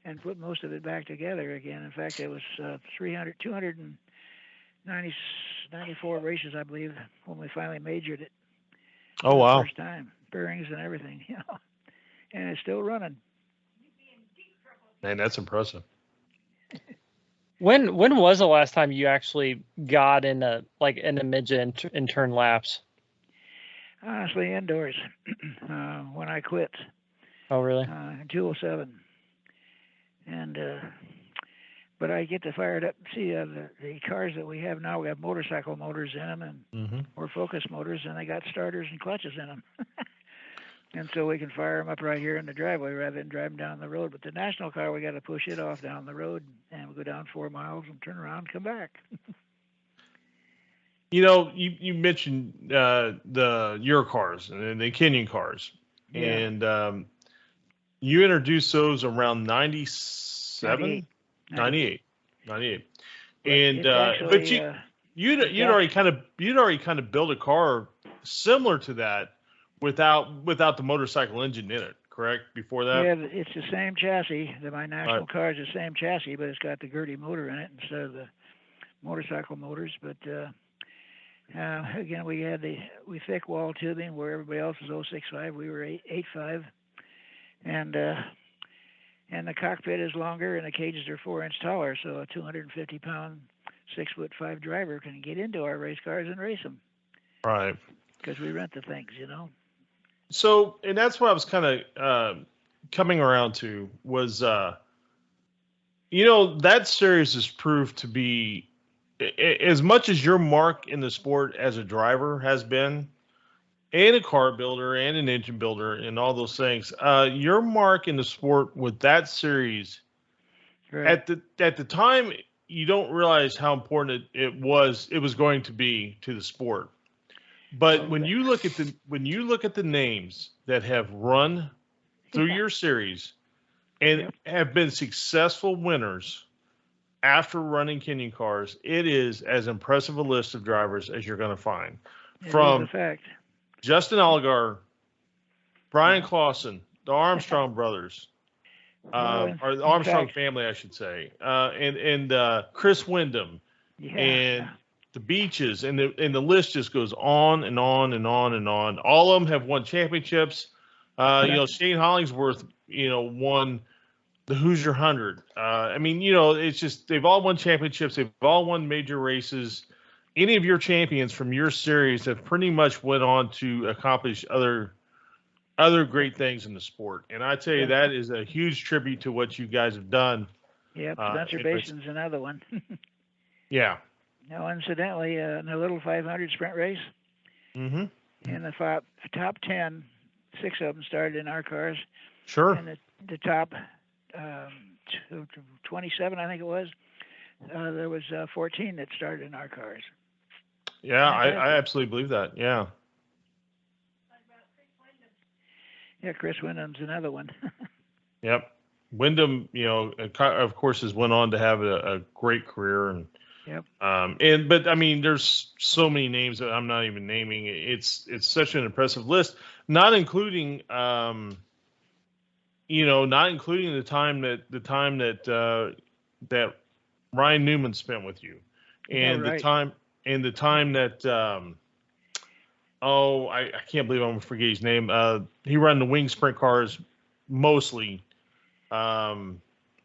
[SPEAKER 3] and put most of it back together again. In fact, it was 294 races, I believe, when we finally majored it.
[SPEAKER 2] Oh, wow.
[SPEAKER 3] First time, bearings and everything, and it's still running.
[SPEAKER 2] Man, that's impressive.
[SPEAKER 1] When was the last time you actually got in a midget and turned laps?
[SPEAKER 3] Honestly, indoors. When I quit.
[SPEAKER 1] Oh, really?
[SPEAKER 3] In 2007. And but I get to fire it up. See, the cars that we have now, we have motorcycle motors in them, and or focus motors, and they got starters and clutches in them. And so we can fire them up right here in the driveway rather than drive them down the road. But the national car, we got to push it off down the road, and we go down 4 miles and turn around and come back.
[SPEAKER 2] You mentioned your cars and the Kenyon cars, and you introduced those around 97, 98. And but you'd already kind of built a car similar to that without the motorcycle engine in it, correct? Before that,
[SPEAKER 3] yeah, it's the same chassis. My national car is the same chassis, but it's got the Gertie motor in it instead of the motorcycle motors. But again, we thick wall tubing where everybody else is 065. We were 8.5, and the cockpit is longer and the cages are 4 inch taller. So a 250-pound, 6'5" driver can get into our race cars and race them.
[SPEAKER 2] Right.
[SPEAKER 3] Because we rent the things,
[SPEAKER 2] So, and that's what I was kind of coming around to was, that series has proved to be, as much as your mark in the sport as a driver has been, and a car builder and an engine builder and all those things, your mark in the sport with that series,
[SPEAKER 3] right.
[SPEAKER 2] at the time, you don't realize how important it was going to be to the sport. But when you look at the names that have run through your series and have been successful winners after running Kenyon cars, it is as impressive a list of drivers as you're going to find. From Justin Allgaier, Brian Clausen, the Armstrong brothers, or the Armstrong family, I should say, and Chris Windham, and the Beaches, and the list just goes on and on and on and on. All of them have won championships. Shane Hollingsworth, won the Hoosier 100. It's just they've all won championships. They've all won major races. Any of your champions from your series have pretty much went on to accomplish other great things in the sport. And I tell you, that is a huge tribute to what you guys have done.
[SPEAKER 3] Yep, Spencer Basin's another one.
[SPEAKER 2] Yeah.
[SPEAKER 3] Now, incidentally, in the little 500 sprint race, in the top 10, 6 of them started in our cars.
[SPEAKER 2] Sure.
[SPEAKER 3] And the top 27, I think it was, there was 14 that started in our cars.
[SPEAKER 2] Yeah, I absolutely believe that. Yeah.
[SPEAKER 3] Yeah, Chris Wyndham's another one.
[SPEAKER 2] Yep. Wyndham, of course, has went on to have a great career, and but I mean, there's so many names that I'm not even naming. It's such an impressive list, not including not including the time that Ryan Newman spent with you, and the time that I can't believe I'm gonna forget his name. He ran the wing sprint cars mostly.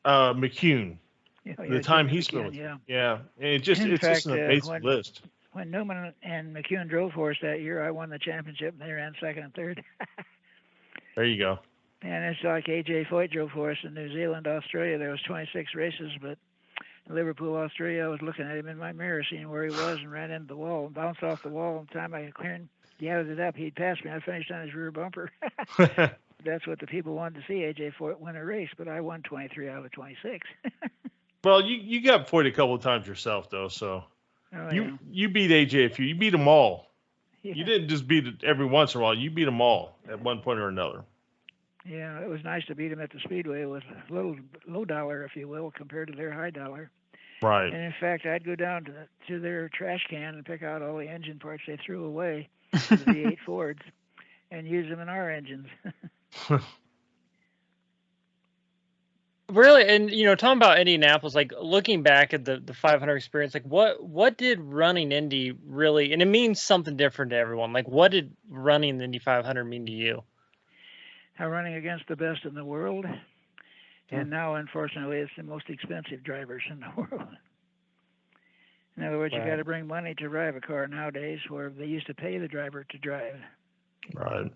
[SPEAKER 2] McCune. The time
[SPEAKER 3] Jimmy
[SPEAKER 2] he spent
[SPEAKER 3] McCune,
[SPEAKER 2] with you.
[SPEAKER 3] yeah.
[SPEAKER 2] Yeah. And it's just an amazing list.
[SPEAKER 3] When Newman and McCune drove for us that year, I won the championship, and they ran second and third.
[SPEAKER 2] There you go.
[SPEAKER 3] And it's like A.J. Foyt drove for us in New Zealand, Australia. There was 26 races, but in Liverpool, Australia, I was looking at him in my mirror, seeing where he was, and ran into the wall and bounced off the wall. And the time I cleared, gathered it up, he'd passed me. I finished on his rear bumper. That's what the people wanted to see, A.J. Foyt win a race, but I won 23 out of 26.
[SPEAKER 2] Well, you got Foyt a couple of times yourself, though, so you beat AJ you beat them all. Yeah. You didn't just beat it every once in a while. You beat them all at one point or another.
[SPEAKER 3] Yeah, it was nice to beat them at the Speedway with a little low dollar, if you will, compared to their high dollar.
[SPEAKER 2] Right.
[SPEAKER 3] And in fact, I'd go down to their trash can and pick out all the engine parts they threw away, the V8 Fords, and use them in our engines.
[SPEAKER 1] Really, and talking about Indianapolis, like looking back at the 500 experience, like what did running Indy really, and it means something different to everyone. Like, what did running the Indy 500 mean to you?
[SPEAKER 3] Running against the best in the world, and now unfortunately it's the most expensive drivers in the world. In other words, you got to bring money to drive a car nowadays, where they used to pay the driver to drive.
[SPEAKER 2] Right.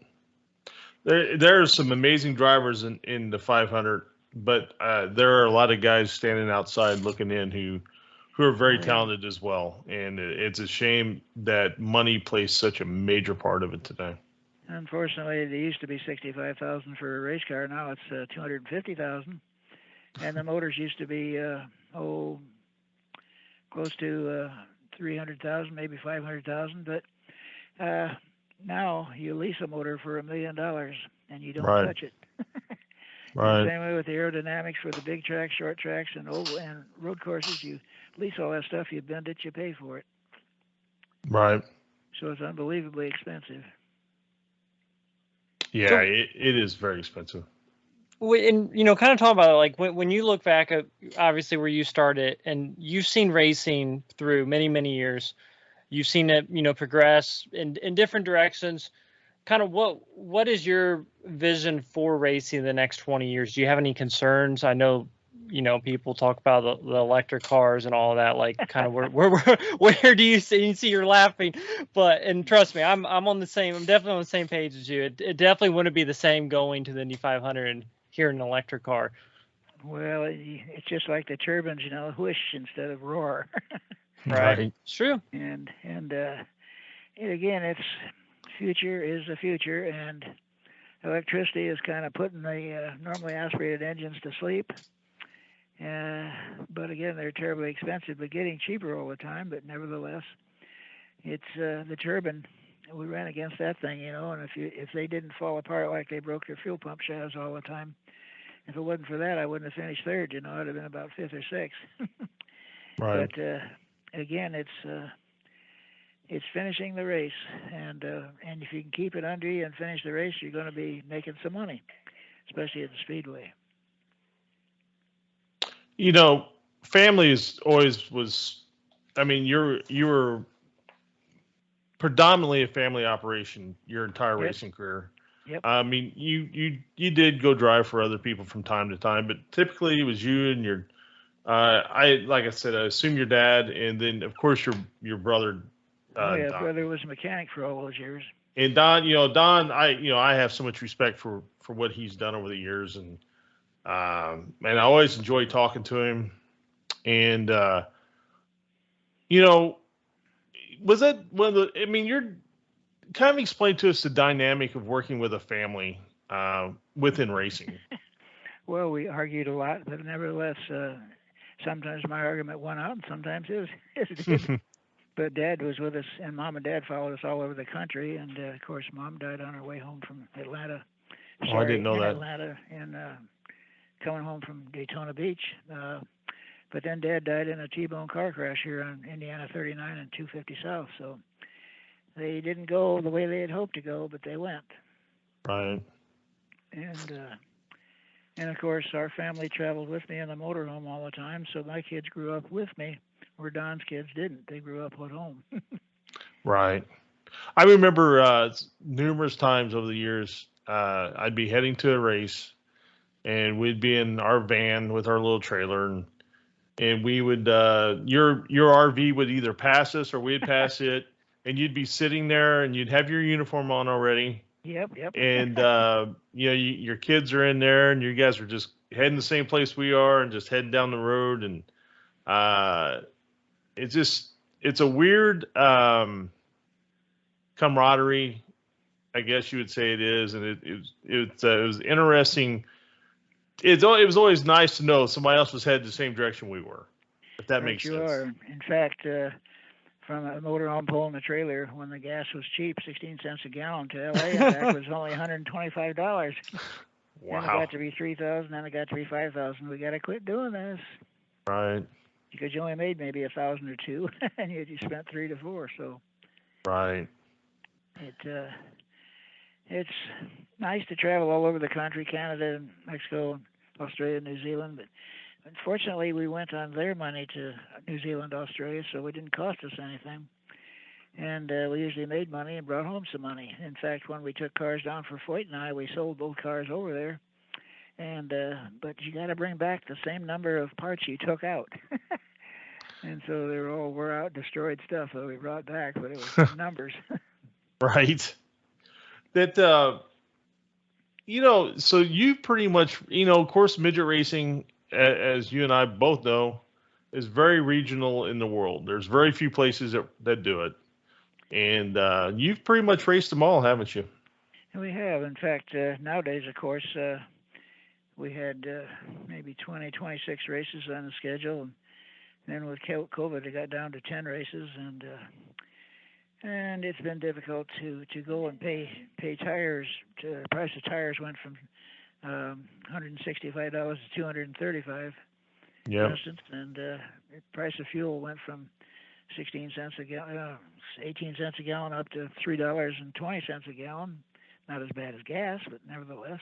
[SPEAKER 2] There are some amazing drivers in the 500. But there are a lot of guys standing outside looking in who are very talented as well. And it's a shame that money plays such a major part of it today.
[SPEAKER 3] Unfortunately, there used to be $65,000 for a race car. Now it's $250,000. And the motors used to be, close to $300,000, maybe $500,000. But now you lease a motor for $1 million and you don't touch it.
[SPEAKER 2] Right.
[SPEAKER 3] Same way with the aerodynamics for the big tracks, short tracks, and road courses. You lease all that stuff, you bend it, you pay for it.
[SPEAKER 2] Right.
[SPEAKER 3] So it's unbelievably expensive.
[SPEAKER 2] Yeah, so, it is very expensive.
[SPEAKER 1] And kind of talk about it, like when you look back at obviously where you started, and you've seen racing through many, many years. You've seen it, progress in different directions. Kind of what is your vision for racing in the next 20 years? Do you have any concerns? I know, people talk about the electric cars and all of that, like kind of where do you see you're laughing, and trust me, I'm definitely on the same page as you. It definitely wouldn't be the same going to the Indy 500 and hearing an electric car.
[SPEAKER 3] Well, it's just like the turbines, whoosh instead of roar.
[SPEAKER 1] Right. It's true.
[SPEAKER 3] And again, it's future is the future, and electricity is kind of putting the normally aspirated engines to sleep. But again, they're terribly expensive, but getting cheaper all the time. But nevertheless, it's the turbine. We ran against that thing, and if they didn't fall apart like they broke their fuel pump shafts all the time, if it wasn't for that, I wouldn't have finished third. I'd have been about fifth or sixth.
[SPEAKER 2] Right.
[SPEAKER 3] But again, it's finishing the race, and if you can keep it under you and finish the race, you're going to be making some money, especially at the Speedway.
[SPEAKER 2] Family is always was. I mean, you were predominantly a family operation your entire racing career.
[SPEAKER 3] Yep.
[SPEAKER 2] I mean, you did go drive for other people from time to time, but typically it was you and your. Like I said, I assume your dad, and then of course your brother.
[SPEAKER 3] Don. Brother was a mechanic for all those years.
[SPEAKER 2] And Don, I have so much respect for what he's done over the years, and I always enjoy talking to him. And was that one of the? I mean, you're kind of explain to us the dynamic of working with a family within racing.
[SPEAKER 3] Well, we argued a lot, but nevertheless, sometimes my argument won out, and sometimes his did. But Dad was with us, and Mom and Dad followed us all over the country. And of course, Mom died on her way home from Atlanta.
[SPEAKER 2] I didn't know that.
[SPEAKER 3] Atlanta, and coming home from Daytona Beach. But then Dad died in a T-bone car crash here on Indiana 39 and 250 South. So they didn't go the way they had hoped to go, but they went.
[SPEAKER 2] Right.
[SPEAKER 3] And of course, our family traveled with me in the motorhome all the time. So my kids grew up with me, where Don's kids didn't. They grew up at home.
[SPEAKER 2] Right. I remember numerous times over the years, I'd be heading to a race, and we'd be in our van with our little trailer, and we would your RV would either pass us or we'd pass it, and you'd be sitting there and you'd have your uniform on already.
[SPEAKER 3] Yep.
[SPEAKER 2] And your kids are in there, and you guys are just heading the same place we are, and just heading down the road, and it's a weird camaraderie, I guess you would say it is, and it was interesting. It was always nice to know somebody else was headed the same direction we were, if that makes sense.
[SPEAKER 3] Are. In fact, from a motorhome pulling a trailer, when the gas was cheap, 16 cents a gallon to LA, in fact, was only $125.
[SPEAKER 2] Wow.
[SPEAKER 3] Then it got to be $3,000, then it got to be $5,000. We got to quit doing this.
[SPEAKER 2] Right.
[SPEAKER 3] Because you only made maybe $1,000 or $2,000, and you spent $3,000 to $4,000. So.
[SPEAKER 2] Right.
[SPEAKER 3] It's nice to travel all over the country, Canada, Mexico, Australia, New Zealand, but unfortunately we went on their money to New Zealand, Australia, so it didn't cost us anything. And we usually made money and brought home some money. In fact, when we took cars down for Foyt and I, we sold both cars over there. And but you got to bring back the same number of parts you took out. And so they were all wore out, destroyed stuff that we brought back, but it was numbers.
[SPEAKER 2] Right. That, so you pretty much, of course, midget racing, as you and I both know, is very regional in the world. There's very few places that do it. And you've pretty much raced them all, haven't you?
[SPEAKER 3] We have. In fact, nowadays, of course, we had maybe 20, 26 races on the schedule. And then with COVID, it got down to 10 races, and it's been difficult to go and pay tires. The price of tires went from $165 to $235,
[SPEAKER 2] yeah,
[SPEAKER 3] for instance, and the price of fuel went from 18 cents a gallon up to $3.20 a gallon. Not as bad as gas, but nevertheless.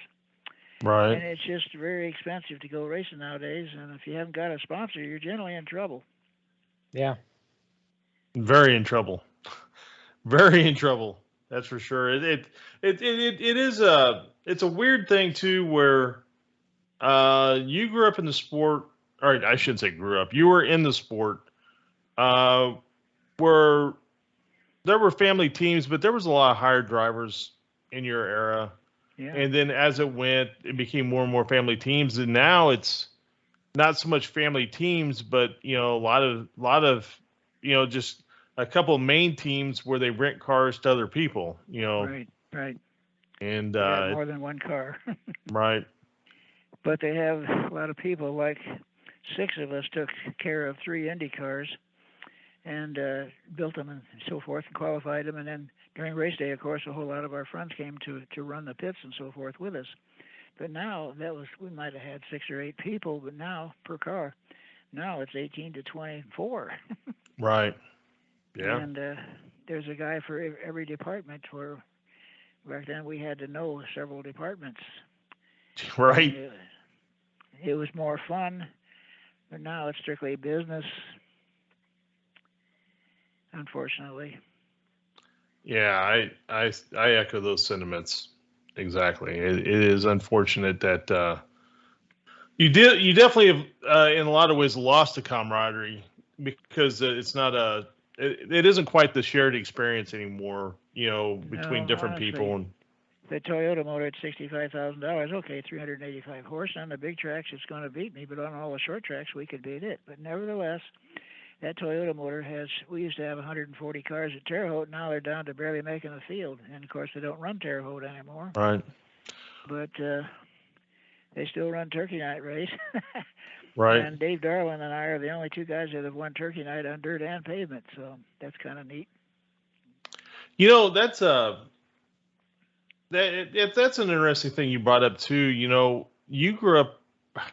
[SPEAKER 2] Right.
[SPEAKER 3] And it's just very expensive to go racing nowadays, and if you haven't got a sponsor, you're generally in trouble.
[SPEAKER 1] Yeah.
[SPEAKER 2] Very in trouble. Very in trouble. That's for sure. It is it's a weird thing too, where you grew up in the sport, or I shouldn't say grew up. You were in the sport, where there were family teams, but there was a lot of hired drivers in your era.
[SPEAKER 3] Yeah.
[SPEAKER 2] And then as it went, it became more and more family teams, and now it's not so much family teams, but a lot of just a couple of main teams where they rent cars to other people.
[SPEAKER 3] Right.
[SPEAKER 2] And
[SPEAKER 3] more than one car.
[SPEAKER 2] Right.
[SPEAKER 3] But they have a lot of people. Like 6 of us took care of 3 Indy cars and built them and so forth, and qualified them, and then during race day, of course, a whole lot of our friends came to run the pits and so forth with us. But now we might have had 6 or 8 people, but now per car, now it's 18 to 24.
[SPEAKER 2] Right. Yeah.
[SPEAKER 3] And there's a guy for every department. Where back then we had to know several departments.
[SPEAKER 2] Right.
[SPEAKER 3] It was more fun, but now it's strictly business, unfortunately.
[SPEAKER 2] Yeah, I echo those sentiments exactly. It is unfortunate that you definitely have in a lot of ways lost the camaraderie, because it's not it isn't quite the shared experience anymore. Between different
[SPEAKER 3] honestly,
[SPEAKER 2] people. And
[SPEAKER 3] the Toyota motor at $65,000. Okay, 385 horse on the big tracks, it's going to beat me, but on all the short tracks, we could beat it. But nevertheless, that Toyota motor we used to have 140 cars at Terre Haute. Now they're down to barely making the field. And, of course, they don't run Terre Haute anymore.
[SPEAKER 2] Right.
[SPEAKER 3] But they still run Turkey Night race.
[SPEAKER 2] Right.
[SPEAKER 3] And Dave Darwin and I are the only 2 guys that have won Turkey Night on dirt and pavement. So that's kind of neat.
[SPEAKER 2] That's that's an interesting thing you brought up, too. You grew up,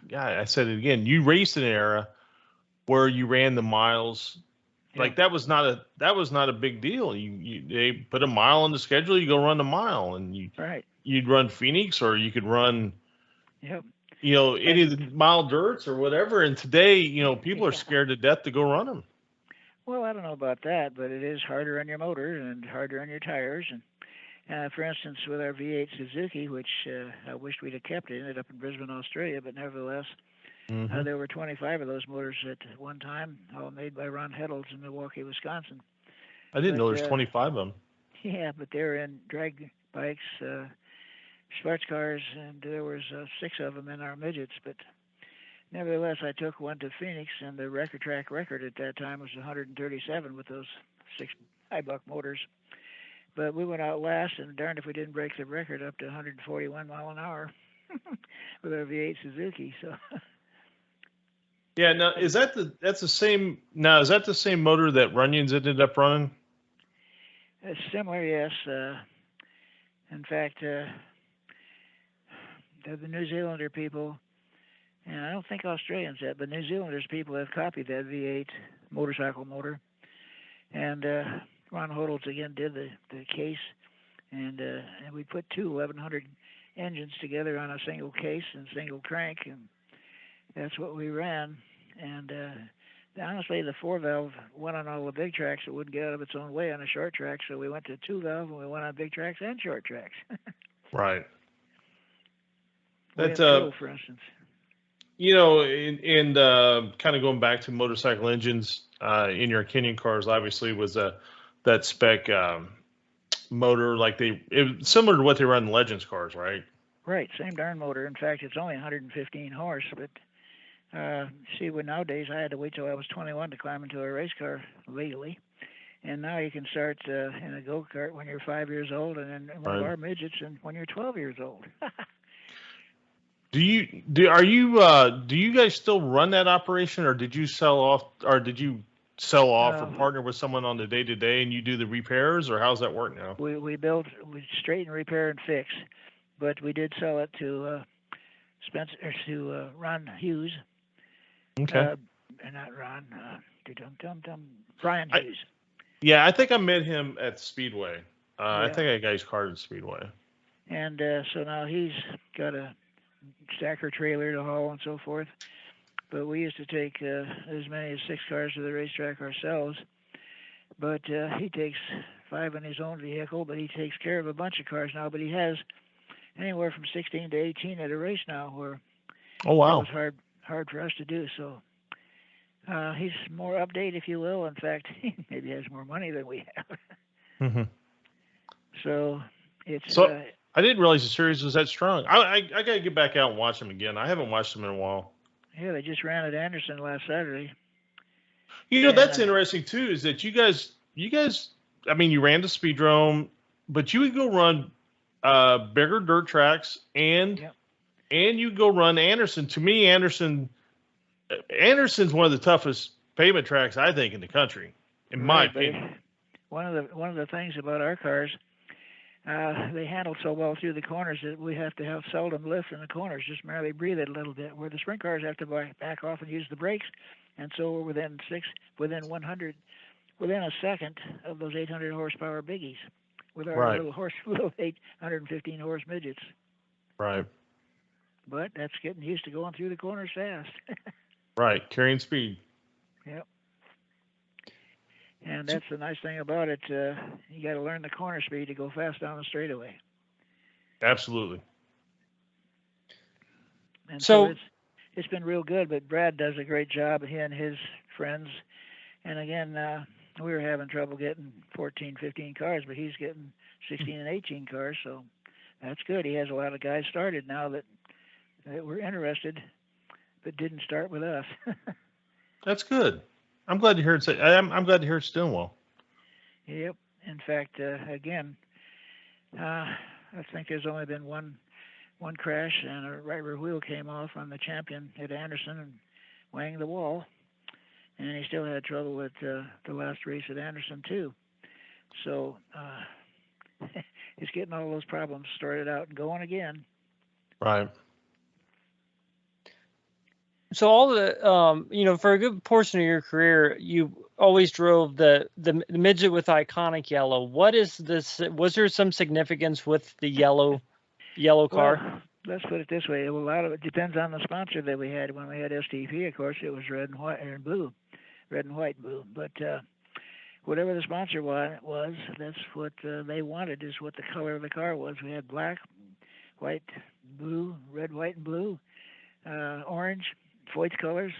[SPEAKER 2] God, I said it again, you raced in an era where you ran the miles. Yeah. Like that was not a big deal. They put a mile on the schedule, you go run the mile, and you'd run Phoenix, or you could run any of the mile dirts or whatever. And today, people are scared to death to go run them.
[SPEAKER 3] Well, I don't know about that, but it is harder on your motor and harder on your tires. And for instance, with our V8 Suzuki, which I wished we'd have kept, it ended up in Brisbane, Australia, but nevertheless,
[SPEAKER 4] Mhm.
[SPEAKER 3] There were 25 of those motors at one time, all made by Ron Heddles in Milwaukee, Wisconsin.
[SPEAKER 4] I didn't know
[SPEAKER 3] But
[SPEAKER 4] there's 25 of them.
[SPEAKER 3] yeah, but they're in drag bikes, sports cars, and there was 6 of them in our midgets. But nevertheless, I took one to Phoenix, and the record track record at that time was 137 with those 6 high buck motors. But we went out last, and darned if we didn't break the record up to 141 mile an hour with our V8 Suzuki. So
[SPEAKER 4] Yeah. Now, is that that's the same? Now, is that the same motor that Runyon's ended up running?
[SPEAKER 3] it's similar, yes. In fact, the New Zealander people, and I don't think Australians have, but New Zealanders people have copied that V8 motorcycle motor. And Ron Hodels again did the case, and we put 2 1100 engines together on a single case and single crank, and that's what we ran. And honestly, the 4-valve went on all the big tracks. It wouldn't get out of its own way on a short track, so we went to 2-valve, and we went on big tracks and short tracks.
[SPEAKER 4] Right.
[SPEAKER 3] That's for instance.
[SPEAKER 4] You know, and kind of going back to motorcycle engines in your Kenyon cars, obviously was that spec motor, like similar to what they run in Legends cars, right?
[SPEAKER 3] Right, same darn motor. In fact, it's only 115 horse, but see, nowadays I had to wait till I was 21 to climb into a race car legally, and now you can start in a go-kart when you're 5 years old, and then one of our midgets and when you're 12 years old.
[SPEAKER 4] Do you guys still run that operation, or did you sell off, or partner with someone on the day-to-day and you do the repairs, or how's that work now?
[SPEAKER 3] We straighten, repair, and fix, but we did sell it to Ron Hughes.
[SPEAKER 4] Okay.
[SPEAKER 3] Not Ron. Brian Hughes.
[SPEAKER 4] Yeah, I think I met him at Speedway.
[SPEAKER 3] Yeah.
[SPEAKER 4] I think I got his card at Speedway.
[SPEAKER 3] And so now he's got a stacker trailer to haul and so forth. But we used to take as many as 6 cars to the racetrack ourselves. But he takes 5 in his own vehicle, but he takes care of a bunch of cars now. But he has anywhere from 16 to 18 at a race now, where
[SPEAKER 4] oh wow,
[SPEAKER 3] it was hard for us to do. So he's more update, if you will. In fact, he maybe has more money than we have.
[SPEAKER 4] Mm-hmm.
[SPEAKER 3] So it's.
[SPEAKER 4] So I didn't realize the series was that strong. I got to get back out and watch them again. I haven't watched them in a while.
[SPEAKER 3] Yeah, they just ran at Anderson last Saturday.
[SPEAKER 4] You know, that's interesting too, is that you guys, I mean, you ran the Speedrome, but you would go run bigger dirt tracks and you go run Anderson. To me, Anderson's one of the toughest pavement tracks, I think, in the country, in my opinion.
[SPEAKER 3] One of the things about our cars, they handle so well through the corners that we have to have seldom lift in the corners, just merely breathe it a little bit. Where the sprint cars have to back off and use the brakes, and so we're within a second of those 800 horsepower biggies with our little 815 horse midgets.
[SPEAKER 4] Right.
[SPEAKER 3] But that's getting used to going through the corners fast.
[SPEAKER 4] Right, carrying speed.
[SPEAKER 3] Yep. And that's the nice thing about it. You got to learn the corner speed to go fast down the straightaway.
[SPEAKER 4] Absolutely.
[SPEAKER 3] And so it's been real good, but Brad does a great job, he and his friends. And again, we were having trouble getting 14, 15 cars, but he's getting 16 and 18 cars, so that's good. He has a lot of guys started now that were interested, but didn't start with us.
[SPEAKER 4] That's good. I'm glad to hear it. I'm glad to hear it's doing well.
[SPEAKER 3] Yep. In fact, again, I think there's only been one crash, and a right rear wheel came off on the champion at Anderson and wanged the wall. And he still had trouble with the last race at Anderson too. So he's getting all those problems started out and going again.
[SPEAKER 4] Right.
[SPEAKER 1] So all the, for a good portion of your career, you always drove the midget with iconic yellow. What is this? Was there some significance with the yellow car?
[SPEAKER 3] Well, let's put it this way. A lot of it depends on the sponsor that we had. When we had STP, of course, it was red and white and blue, red and white blue. But whatever the sponsor was, that's what they wanted, is what the color of the car was. We had black, white, blue, red, white, and blue, orange, Foyt's colors.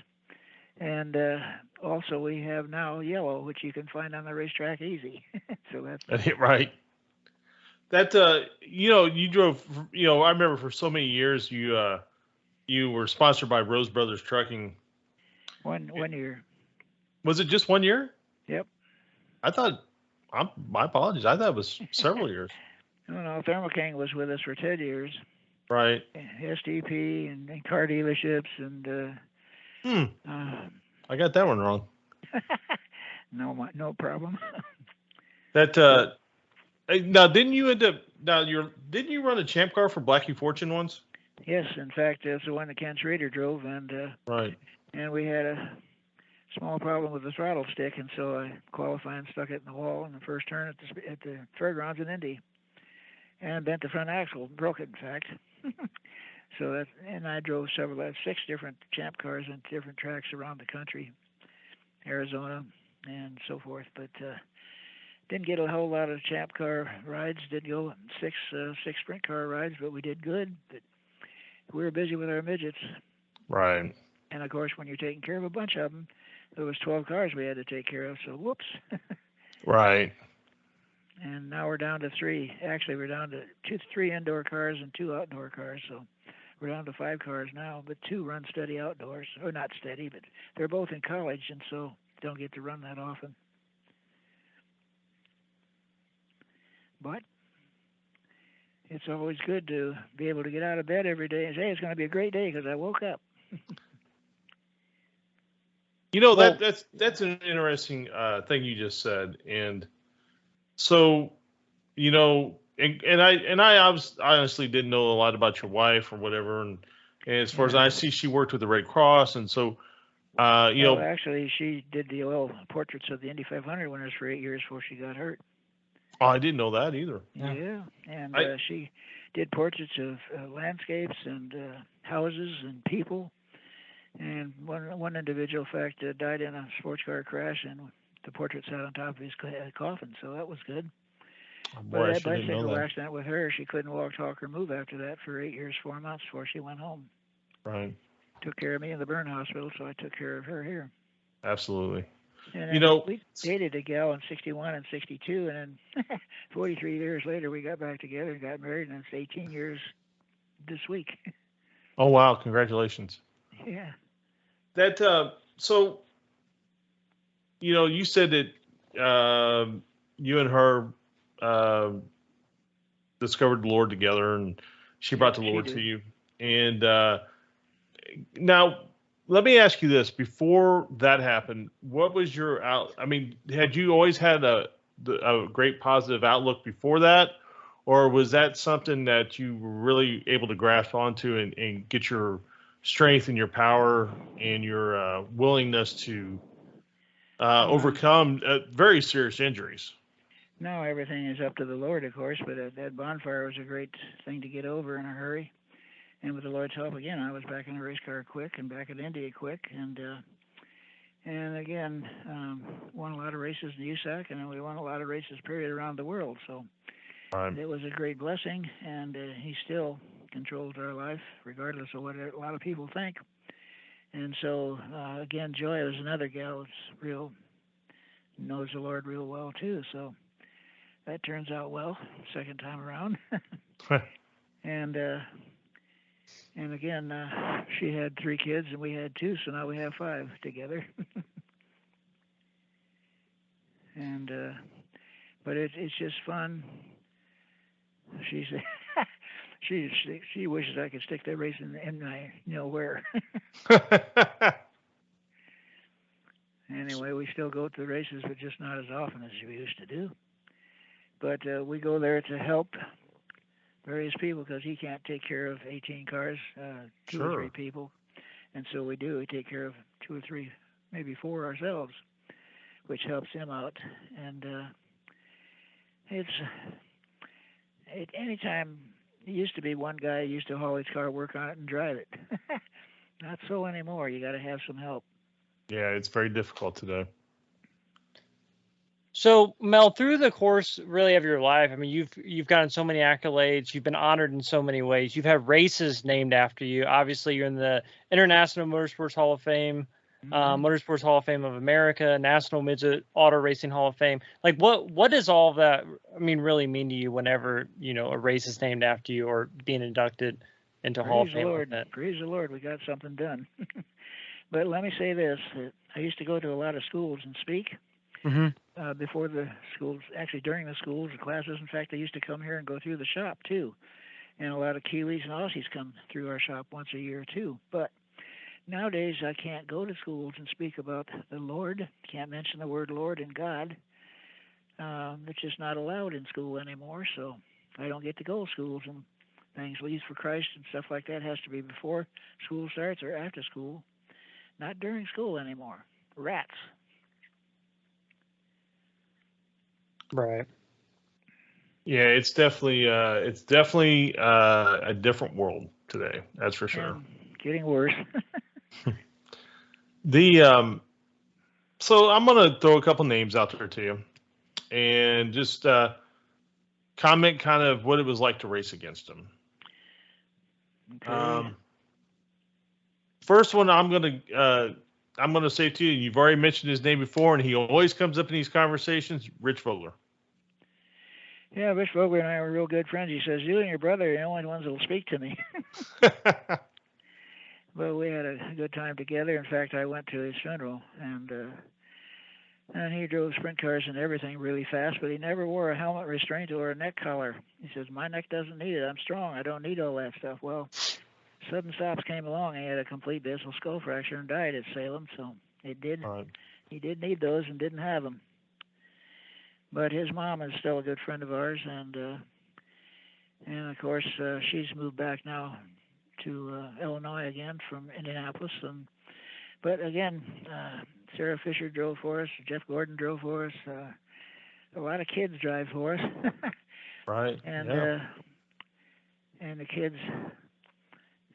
[SPEAKER 3] And also we have now yellow, which you can find on the racetrack easy. So that's
[SPEAKER 4] right. That you drove. I remember for so many years you were sponsored by Rose Brothers Trucking.
[SPEAKER 3] one year.
[SPEAKER 4] Was it just 1 year?
[SPEAKER 3] Yep.
[SPEAKER 4] I thought. My apologies. I thought it was several years.
[SPEAKER 3] No, Thermo King was with us for 10 years.
[SPEAKER 4] Right.
[SPEAKER 3] SDP and car dealerships and.
[SPEAKER 4] I got that one wrong.
[SPEAKER 3] No problem.
[SPEAKER 4] That now didn't you end up didn't you run a champ car for Blackie Fortune once?
[SPEAKER 3] Yes, in fact, that's the one that Ken Schrader drove, and
[SPEAKER 4] Right.
[SPEAKER 3] And we had a small problem with the throttle stick, and so I qualified and stuck it in the wall in the first turn at the fairgrounds in Indy, and bent the front axle, broke it in fact. So and I drove 6 different champ cars on different tracks around the country, Arizona, and so forth. But didn't get a whole lot of champ car rides. Did go 6 sprint car rides, but we did good. But we were busy with our midgets.
[SPEAKER 4] Right.
[SPEAKER 3] And of course, when you're taking care of a bunch of them, there was 12 cars we had to take care of. So whoops.
[SPEAKER 4] Right.
[SPEAKER 3] And now we're down to 3. Actually, we're down to 3 indoor cars and 2 outdoor cars. So we're down to 5 cars now, but 2 run steady outdoors. Or not steady, but they're both in college, and so don't get to run that often. But it's always good to be able to get out of bed every day and say, hey, it's going to be a great day because I woke up.
[SPEAKER 4] That's an interesting thing you just said, and so and I honestly didn't know a lot about your wife or whatever, and as far as I see, she worked with the Red Cross, and so
[SPEAKER 3] well, actually, she did the oil portraits of the Indy 500 winners for 8 years before she got hurt.
[SPEAKER 4] Oh, I didn't know that either.
[SPEAKER 3] Yeah, and she did portraits of landscapes and houses and people. And one individual, in fact, died in a sports car crash, and the portrait sat on top of his coffin, so that was good. But that bicycle accident with her, she couldn't walk, talk, or move after that for 8 years, 4 months before she went home.
[SPEAKER 4] Right.
[SPEAKER 3] Took care of me in the burn hospital, so I took care of her here.
[SPEAKER 4] Absolutely.
[SPEAKER 3] And we dated a gal in 61 and 62, and then 43 years later, we got back together and got married, and it's 18 years this week.
[SPEAKER 4] Oh, wow. Congratulations.
[SPEAKER 3] Yeah.
[SPEAKER 4] That, so, you said that you and her discovered the Lord together, and she brought the Lord to you. And now, let me ask you this: before that happened, what was your had you always had a great positive outlook before that, or was that something that you were really able to grasp onto and get your strength and your power and your willingness to overcome very serious injuries?
[SPEAKER 3] No, everything is up to the Lord, of course, but that bonfire was a great thing to get over in a hurry. And with the Lord's help, again, I was back in a race car quick and back at Indy quick. And again, won a lot of races in USAC, and then we won a lot of races, period, around the world. So it was a great blessing, and he still controls our life, regardless of what a lot of people think. And so, again, Joy was another gal that's knows the Lord real well, too. So that turns out well, second time around. And again, she had 3 kids and we had 2, so now we have 5 together. And but it's just fun. She wishes I could stick that race in my where. Anyway, we still go to the races, but just not as often as we used to do. But we go there to help various people because he can't take care of 18 cars, 2 or 3 people. And so we do. We take care of 2 or 3, maybe 4 ourselves, which helps him out. And anytime, it used to be one guy used to haul his car, work on it, and drive it. Not so anymore. You got to have some help.
[SPEAKER 4] Yeah, it's very difficult today.
[SPEAKER 1] So Mel, through the course really of your life, I mean, you've gotten so many accolades, you've been honored in so many ways. You've had races named after you. Obviously, you're in the International Motorsports Hall of Fame, Motorsports Hall of Fame of America, National Midget Auto Racing Hall of Fame. Like, what does all of that, I mean, really mean to you whenever a race is named after you or being inducted into Hall of Fame?
[SPEAKER 3] Lord. Praise the Lord, we got something done. But let me say this: I used to go to a lot of schools and speak. Before the schools, actually during the schools, the classes. In fact, they used to come here and go through the shop too. And a lot of Kiwis and Aussies come through our shop once a year too. But nowadays, I can't go to schools and speak about the Lord. Can't mention the word Lord and God. It's just not allowed in school anymore. So I don't get to go to schools and things. Leads for Christ and stuff like that has to be before school starts or after school. Not during school anymore. Rats.
[SPEAKER 1] Right.
[SPEAKER 4] Yeah, it's definitely a different world today. That's for sure.
[SPEAKER 3] And getting worse.
[SPEAKER 4] So I'm gonna throw a couple names out there to you, and just comment kind of what it was like to race against them.
[SPEAKER 3] Okay.
[SPEAKER 4] First one I'm gonna say to you. You've already mentioned his name before, and he always comes up in these conversations. Rich Vogler.
[SPEAKER 3] Yeah, Rich Vogler and I were real good friends. He says, you and your brother are the only ones that will speak to me. But we had a good time together. In fact, I went to his funeral, and he drove sprint cars and everything really fast, but he never wore a helmet restraint or a neck collar. He says, my neck doesn't need it. I'm strong. I don't need all that stuff. Well, sudden stops came along, and he had a complete distal skull fracture and died at Salem, so it did.
[SPEAKER 4] Right.
[SPEAKER 3] He did need those and didn't have them. But his mom is still a good friend of ours, and of course she's moved back now to Illinois again from Indianapolis. But again, Sarah Fisher drove for us, Jeff Gordon drove for us, a lot of kids drive for us.
[SPEAKER 4] Right.
[SPEAKER 3] And
[SPEAKER 4] yeah.
[SPEAKER 3] And the kids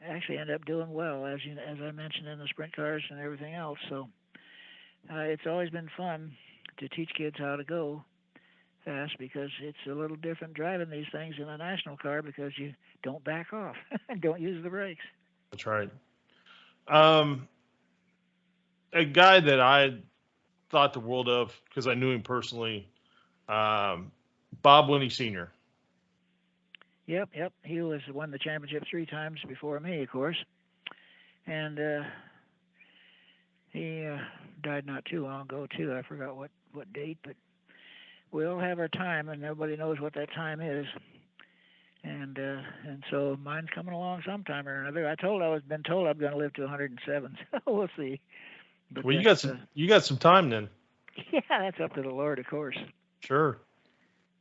[SPEAKER 3] actually end up doing well, as I mentioned, in the sprint cars and everything else. So it's always been fun to teach kids how to go fast, because it's a little different driving these things in a national car, because you don't back off and don't use the brakes.
[SPEAKER 4] That's right. A guy that I thought the world of, because I knew him personally, Bob Winnie Sr.
[SPEAKER 3] Yep. He won the championship 3 times before me, of course. And he died not too long ago, too. I forgot what date, but we all have our time, and nobody knows what that time is. And so mine's coming along sometime or another. I've been told I'm going to live to 107, so we'll see. But
[SPEAKER 4] well, you got some time then.
[SPEAKER 3] Yeah, that's up to the Lord, of course.
[SPEAKER 4] Sure.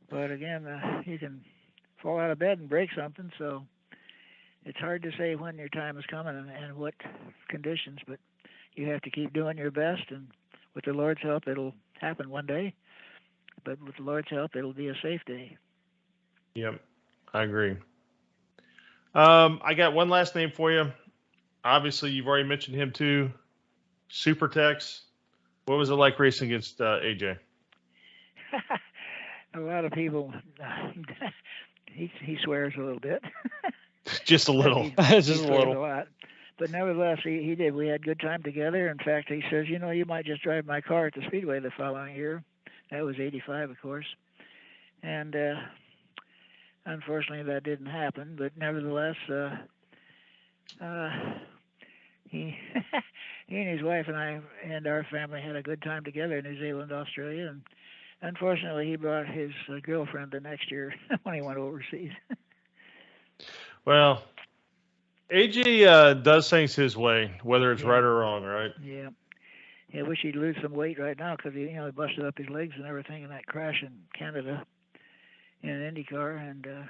[SPEAKER 3] But again, you can fall out of bed and break something, so it's hard to say when your time is coming and what conditions. But you have to keep doing your best, and with the Lord's help, it'll happen one day. But with the Lord's help, it'll be a safe day.
[SPEAKER 4] Yep, I agree. I got one last name for you. Obviously, you've already mentioned him too. Super Tex. What was it like racing against AJ?
[SPEAKER 3] A lot of people. He swears a little bit.
[SPEAKER 4] Just a little.
[SPEAKER 1] Just
[SPEAKER 3] he
[SPEAKER 1] a
[SPEAKER 3] swears
[SPEAKER 1] little.
[SPEAKER 3] a lot. But nevertheless, he did. We had good time together. In fact, he says, you might just drive my car at the Speedway the following year. That was 85, of course. And unfortunately, that didn't happen. But nevertheless, he and his wife and I and our family had a good time together in New Zealand, Australia. And unfortunately, he brought his girlfriend the next year when he went overseas. Well,
[SPEAKER 4] AJ does things his way, whether it's right or wrong, right?
[SPEAKER 3] Yeah. I wish he'd lose some weight right now, because he busted up his legs and everything in that crash in Canada in an IndyCar,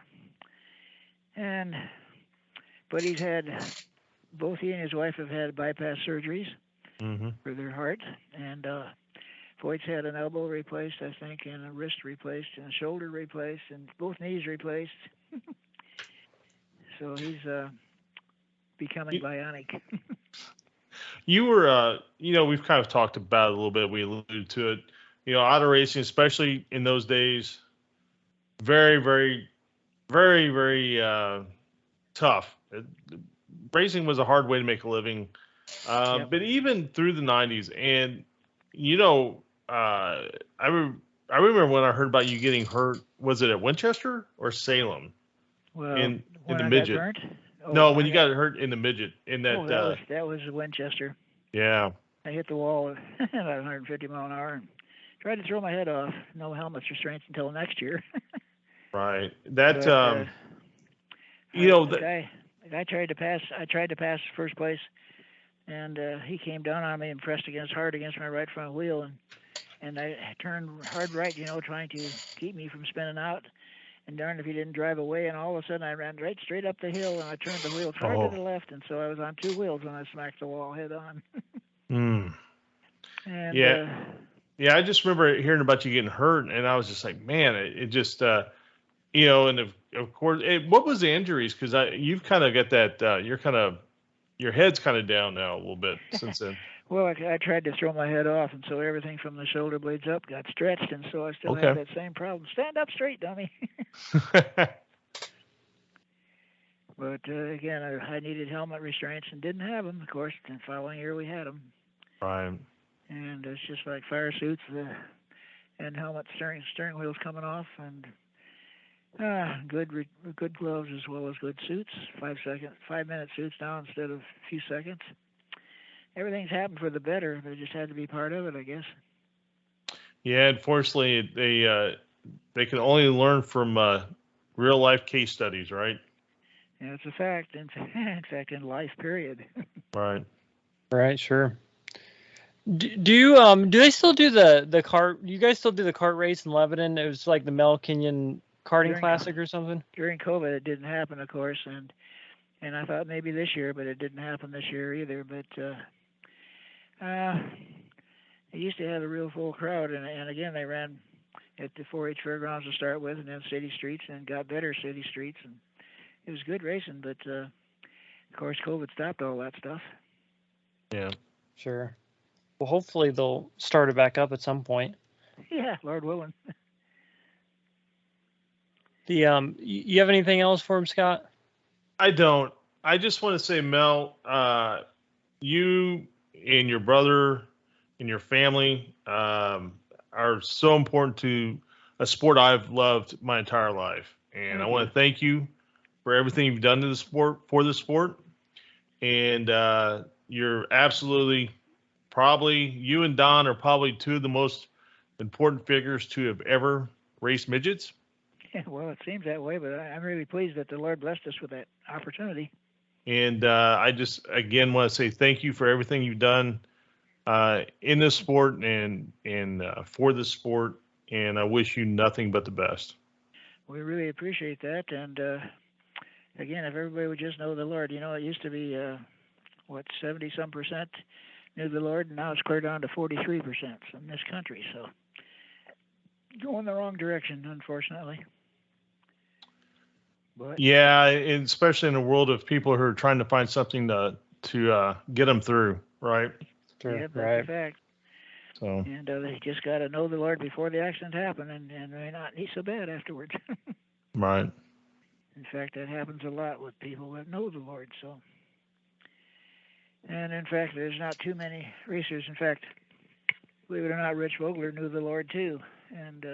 [SPEAKER 3] but he's had, both he and his wife have had bypass surgeries for their heart, and Voigt's had an elbow replaced, I think, and a wrist replaced, and a shoulder replaced, and both knees replaced. So he's becoming bionic.
[SPEAKER 4] You were, we've kind of talked about it a little bit. We alluded to it. auto racing, especially in those days, very, very, very, very tough. Racing was a hard way to make a living. But even through the 90s, and I remember when I heard about you getting hurt. Was it at Winchester or Salem?
[SPEAKER 3] Well,
[SPEAKER 4] in
[SPEAKER 3] when
[SPEAKER 4] the
[SPEAKER 3] I
[SPEAKER 4] midget.
[SPEAKER 3] got burnt.
[SPEAKER 4] No, when you got hurt in the midget. In that.
[SPEAKER 3] That was Winchester.
[SPEAKER 4] Yeah.
[SPEAKER 3] I hit the wall at about 150 mile an hour and tried to throw my head off. No helmet restraints until next year.
[SPEAKER 4] Right. That.
[SPEAKER 3] But,
[SPEAKER 4] the
[SPEAKER 3] guy tried to pass. I tried to pass first place, and he came down on me and pressed hard against my right front wheel, and I turned hard right, trying to keep me from spinning out. And darn if he didn't drive away, and all of a sudden I ran right straight up the hill, and I turned the wheel hard to the left, and so I was on two wheels when I smacked the wall head on.
[SPEAKER 4] And,
[SPEAKER 3] yeah,
[SPEAKER 4] I just remember hearing about you getting hurt, and I was just like, man, it just, and of course, what was the injuries? Because you've kind of got that, your head's kind of down now a little bit since then.
[SPEAKER 3] Well, I tried to throw my head off, and so everything from the shoulder blades up got stretched, and so I still have that same problem. Stand up straight, dummy. But again, I needed helmet restraints and didn't have them, of course. The following year we had them.
[SPEAKER 4] Right.
[SPEAKER 3] And it's just like fire suits and helmet steering wheels coming off, and good gloves as well as good suits. 5-minute suits now instead of a few seconds. Everything's happened for the better, but it just had to be part of it, I guess.
[SPEAKER 4] Yeah, unfortunately, they can only learn from real life case studies, right?
[SPEAKER 3] Yeah, it's a fact. In fact, in life, period.
[SPEAKER 4] Right.
[SPEAKER 1] Right. Sure. Do they still do the kart? Do you guys still do the kart race in Lebanon? It was like the Mel Kenyon karting classic or something.
[SPEAKER 3] During COVID, it didn't happen, of course, and I thought maybe this year, but it didn't happen this year either. But they used to have a real full crowd, and again, they ran at the 4-H fairgrounds to start with, and then city streets, and got better city streets, and it was good racing. But of course, COVID stopped all that stuff.
[SPEAKER 4] Yeah.
[SPEAKER 1] Sure. Well, hopefully they'll start it back up at some point.
[SPEAKER 3] Yeah, Lord willing.
[SPEAKER 1] You have anything else for him, Scott?
[SPEAKER 4] I don't. I just want to say, Mel, you and your brother and your family are so important to a sport I've loved my entire life, and I want to thank you for everything you've done to the sport, for the sport, and you're absolutely, probably, you and Don are probably two of the most important figures to have ever raced midgets.
[SPEAKER 3] Yeah, well, it seems that way, but I'm really pleased that the Lord blessed us with that opportunity.
[SPEAKER 4] And I just, again, want to say thank you for everything you've done in this sport and for this sport, and I wish you nothing but the best.
[SPEAKER 3] We really appreciate that, and again, if everybody would just know the Lord, it used to be 70-some% knew the Lord, and now it's clear down to 43% in this country. So going the wrong direction, unfortunately. But
[SPEAKER 4] yeah, and especially in a world of people who are trying to find something to get them through, right?
[SPEAKER 1] Sure,
[SPEAKER 3] yeah, that's
[SPEAKER 1] right.
[SPEAKER 3] a fact.
[SPEAKER 4] So.
[SPEAKER 3] And they just got to know the Lord before the accident happened, and may not be so bad afterwards.
[SPEAKER 4] Right.
[SPEAKER 3] In fact, that happens a lot with people that know the Lord. So, and in fact, there's not too many racers. In fact, believe it or not, Rich Vogler knew the Lord too, and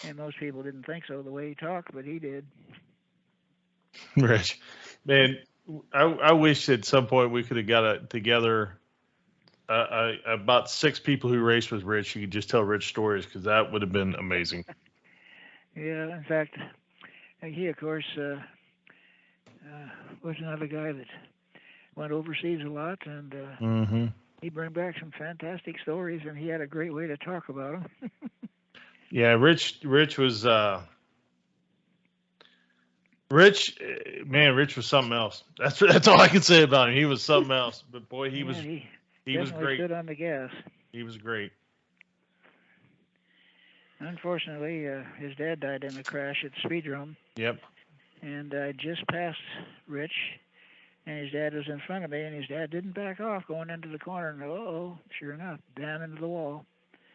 [SPEAKER 3] and most people didn't think so the way he talked, but he did.
[SPEAKER 4] Rich, man, I wish at some point we could have got it together. About 6 people who raced with Rich. You could just tell Rich stories, because that would have been amazing.
[SPEAKER 3] Yeah, in fact, he, of course, was another guy that went overseas a lot, and he brought back some fantastic stories, and he had a great way to talk about them.
[SPEAKER 4] Yeah, Rich was Rich was something else. That's all I can say about him. He was something else. But boy, he was great.
[SPEAKER 3] Stood on the gas.
[SPEAKER 4] He was great.
[SPEAKER 3] Unfortunately, his dad died in a crash at Speedrome.
[SPEAKER 4] Yep.
[SPEAKER 3] And I just passed Rich and his dad was in front of me, and his dad didn't back off going into the corner, and sure enough, down into the wall.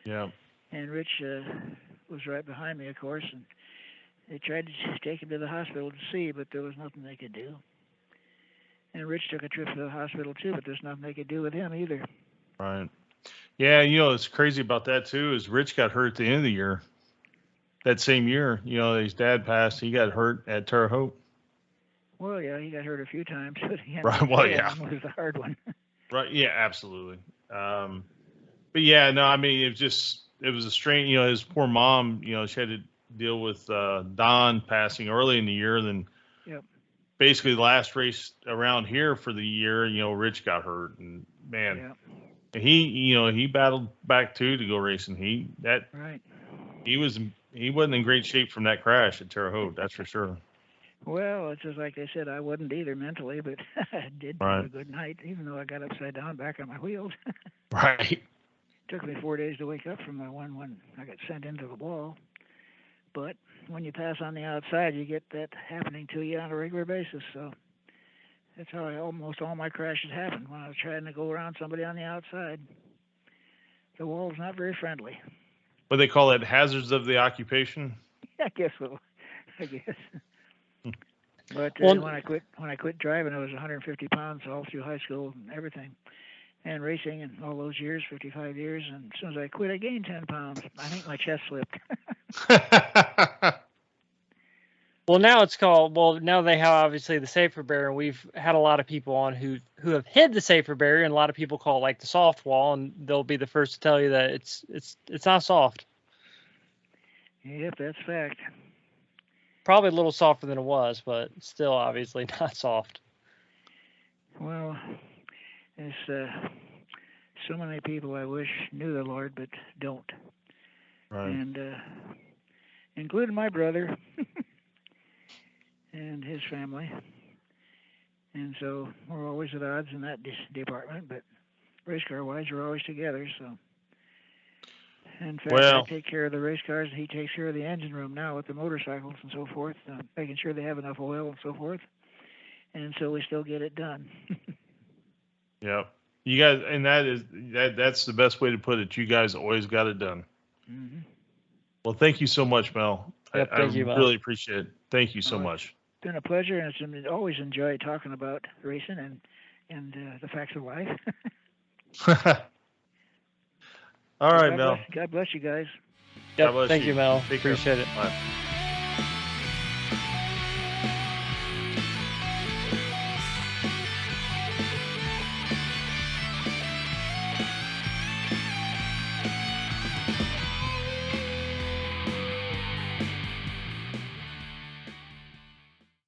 [SPEAKER 4] Yeah.
[SPEAKER 3] And Rich was right behind me, of course, and they tried to take him to the hospital to see, but there was nothing they could do. And Rich took a trip to the hospital too, but there's nothing they could do with him either.
[SPEAKER 4] Right. Yeah, you know, what's crazy about that too is Rich got hurt at the end of the year. That same year, you know, his dad passed. He got hurt at Terre Haute.
[SPEAKER 3] Well, yeah, he got hurt a few times, but the
[SPEAKER 4] Right, well, yeah.
[SPEAKER 3] one was the hard one.
[SPEAKER 4] Right. Yeah, absolutely. But yeah, no, I mean, it was a strain. You know, his poor mom. You know, she had to deal with Don passing early in the year. Then,
[SPEAKER 3] Yep.
[SPEAKER 4] basically, the last race around here for the year, you know, Rich got hurt, and man,
[SPEAKER 3] Yeah.
[SPEAKER 4] he battled back too to go racing.
[SPEAKER 3] Right.
[SPEAKER 4] He wasn't in great shape from that crash at Terre Haute, that's for sure.
[SPEAKER 3] Well, it's just like they said, I wasn't either mentally, but I did have a good night, even though I got upside down back on my wheels.
[SPEAKER 4] Right.
[SPEAKER 3] Took me 4 days to wake up from the one when I got sent into the wall. But when you pass on the outside, you get that happening to you on a regular basis. So that's how almost all my crashes happened, when I was trying to go around somebody on the outside. The wall's not very friendly.
[SPEAKER 4] What they call it, hazards of the occupation?
[SPEAKER 3] I guess so. I guess. But
[SPEAKER 1] Well,
[SPEAKER 3] when I quit driving, I was 150 pounds all through high school and everything, and racing, and all those years, 55 years. And as soon as I quit, I gained 10 pounds. I think my chest slipped.
[SPEAKER 1] Well, now it's called. Well, now they have obviously the safer barrier. We've had a lot of people on who have hid the safer barrier, and a lot of people call it like the soft wall, and they'll be the first to tell you that it's not soft.
[SPEAKER 3] Yep, that's fact.
[SPEAKER 1] Probably a little softer than it was, but still obviously not soft.
[SPEAKER 3] Well, there's so many people I wish knew the Lord but don't.
[SPEAKER 4] Right.
[SPEAKER 3] And including my brother and his family. And so we're always at odds in that department, but race car wise, we're always together. So, in fact, I take care of the race cars, and he takes care of the engine room now with the motorcycles and so forth, making sure they have enough oil and so forth. And so we still get it done.
[SPEAKER 4] Yep. You guys, and that's the best way to put it. You guys always got it done.
[SPEAKER 3] Mm-hmm.
[SPEAKER 4] Well, thank you so much, Mel.
[SPEAKER 1] Yep, thank you, Mel.
[SPEAKER 4] Really appreciate it. Thank you so much.
[SPEAKER 3] It's been a pleasure, and it's always enjoyed talking about racing and the facts of life.
[SPEAKER 4] All right, Mel.
[SPEAKER 3] God bless you guys.
[SPEAKER 1] Yep, thank you, Mel.
[SPEAKER 4] Take care.
[SPEAKER 1] Appreciate it.
[SPEAKER 4] Bye.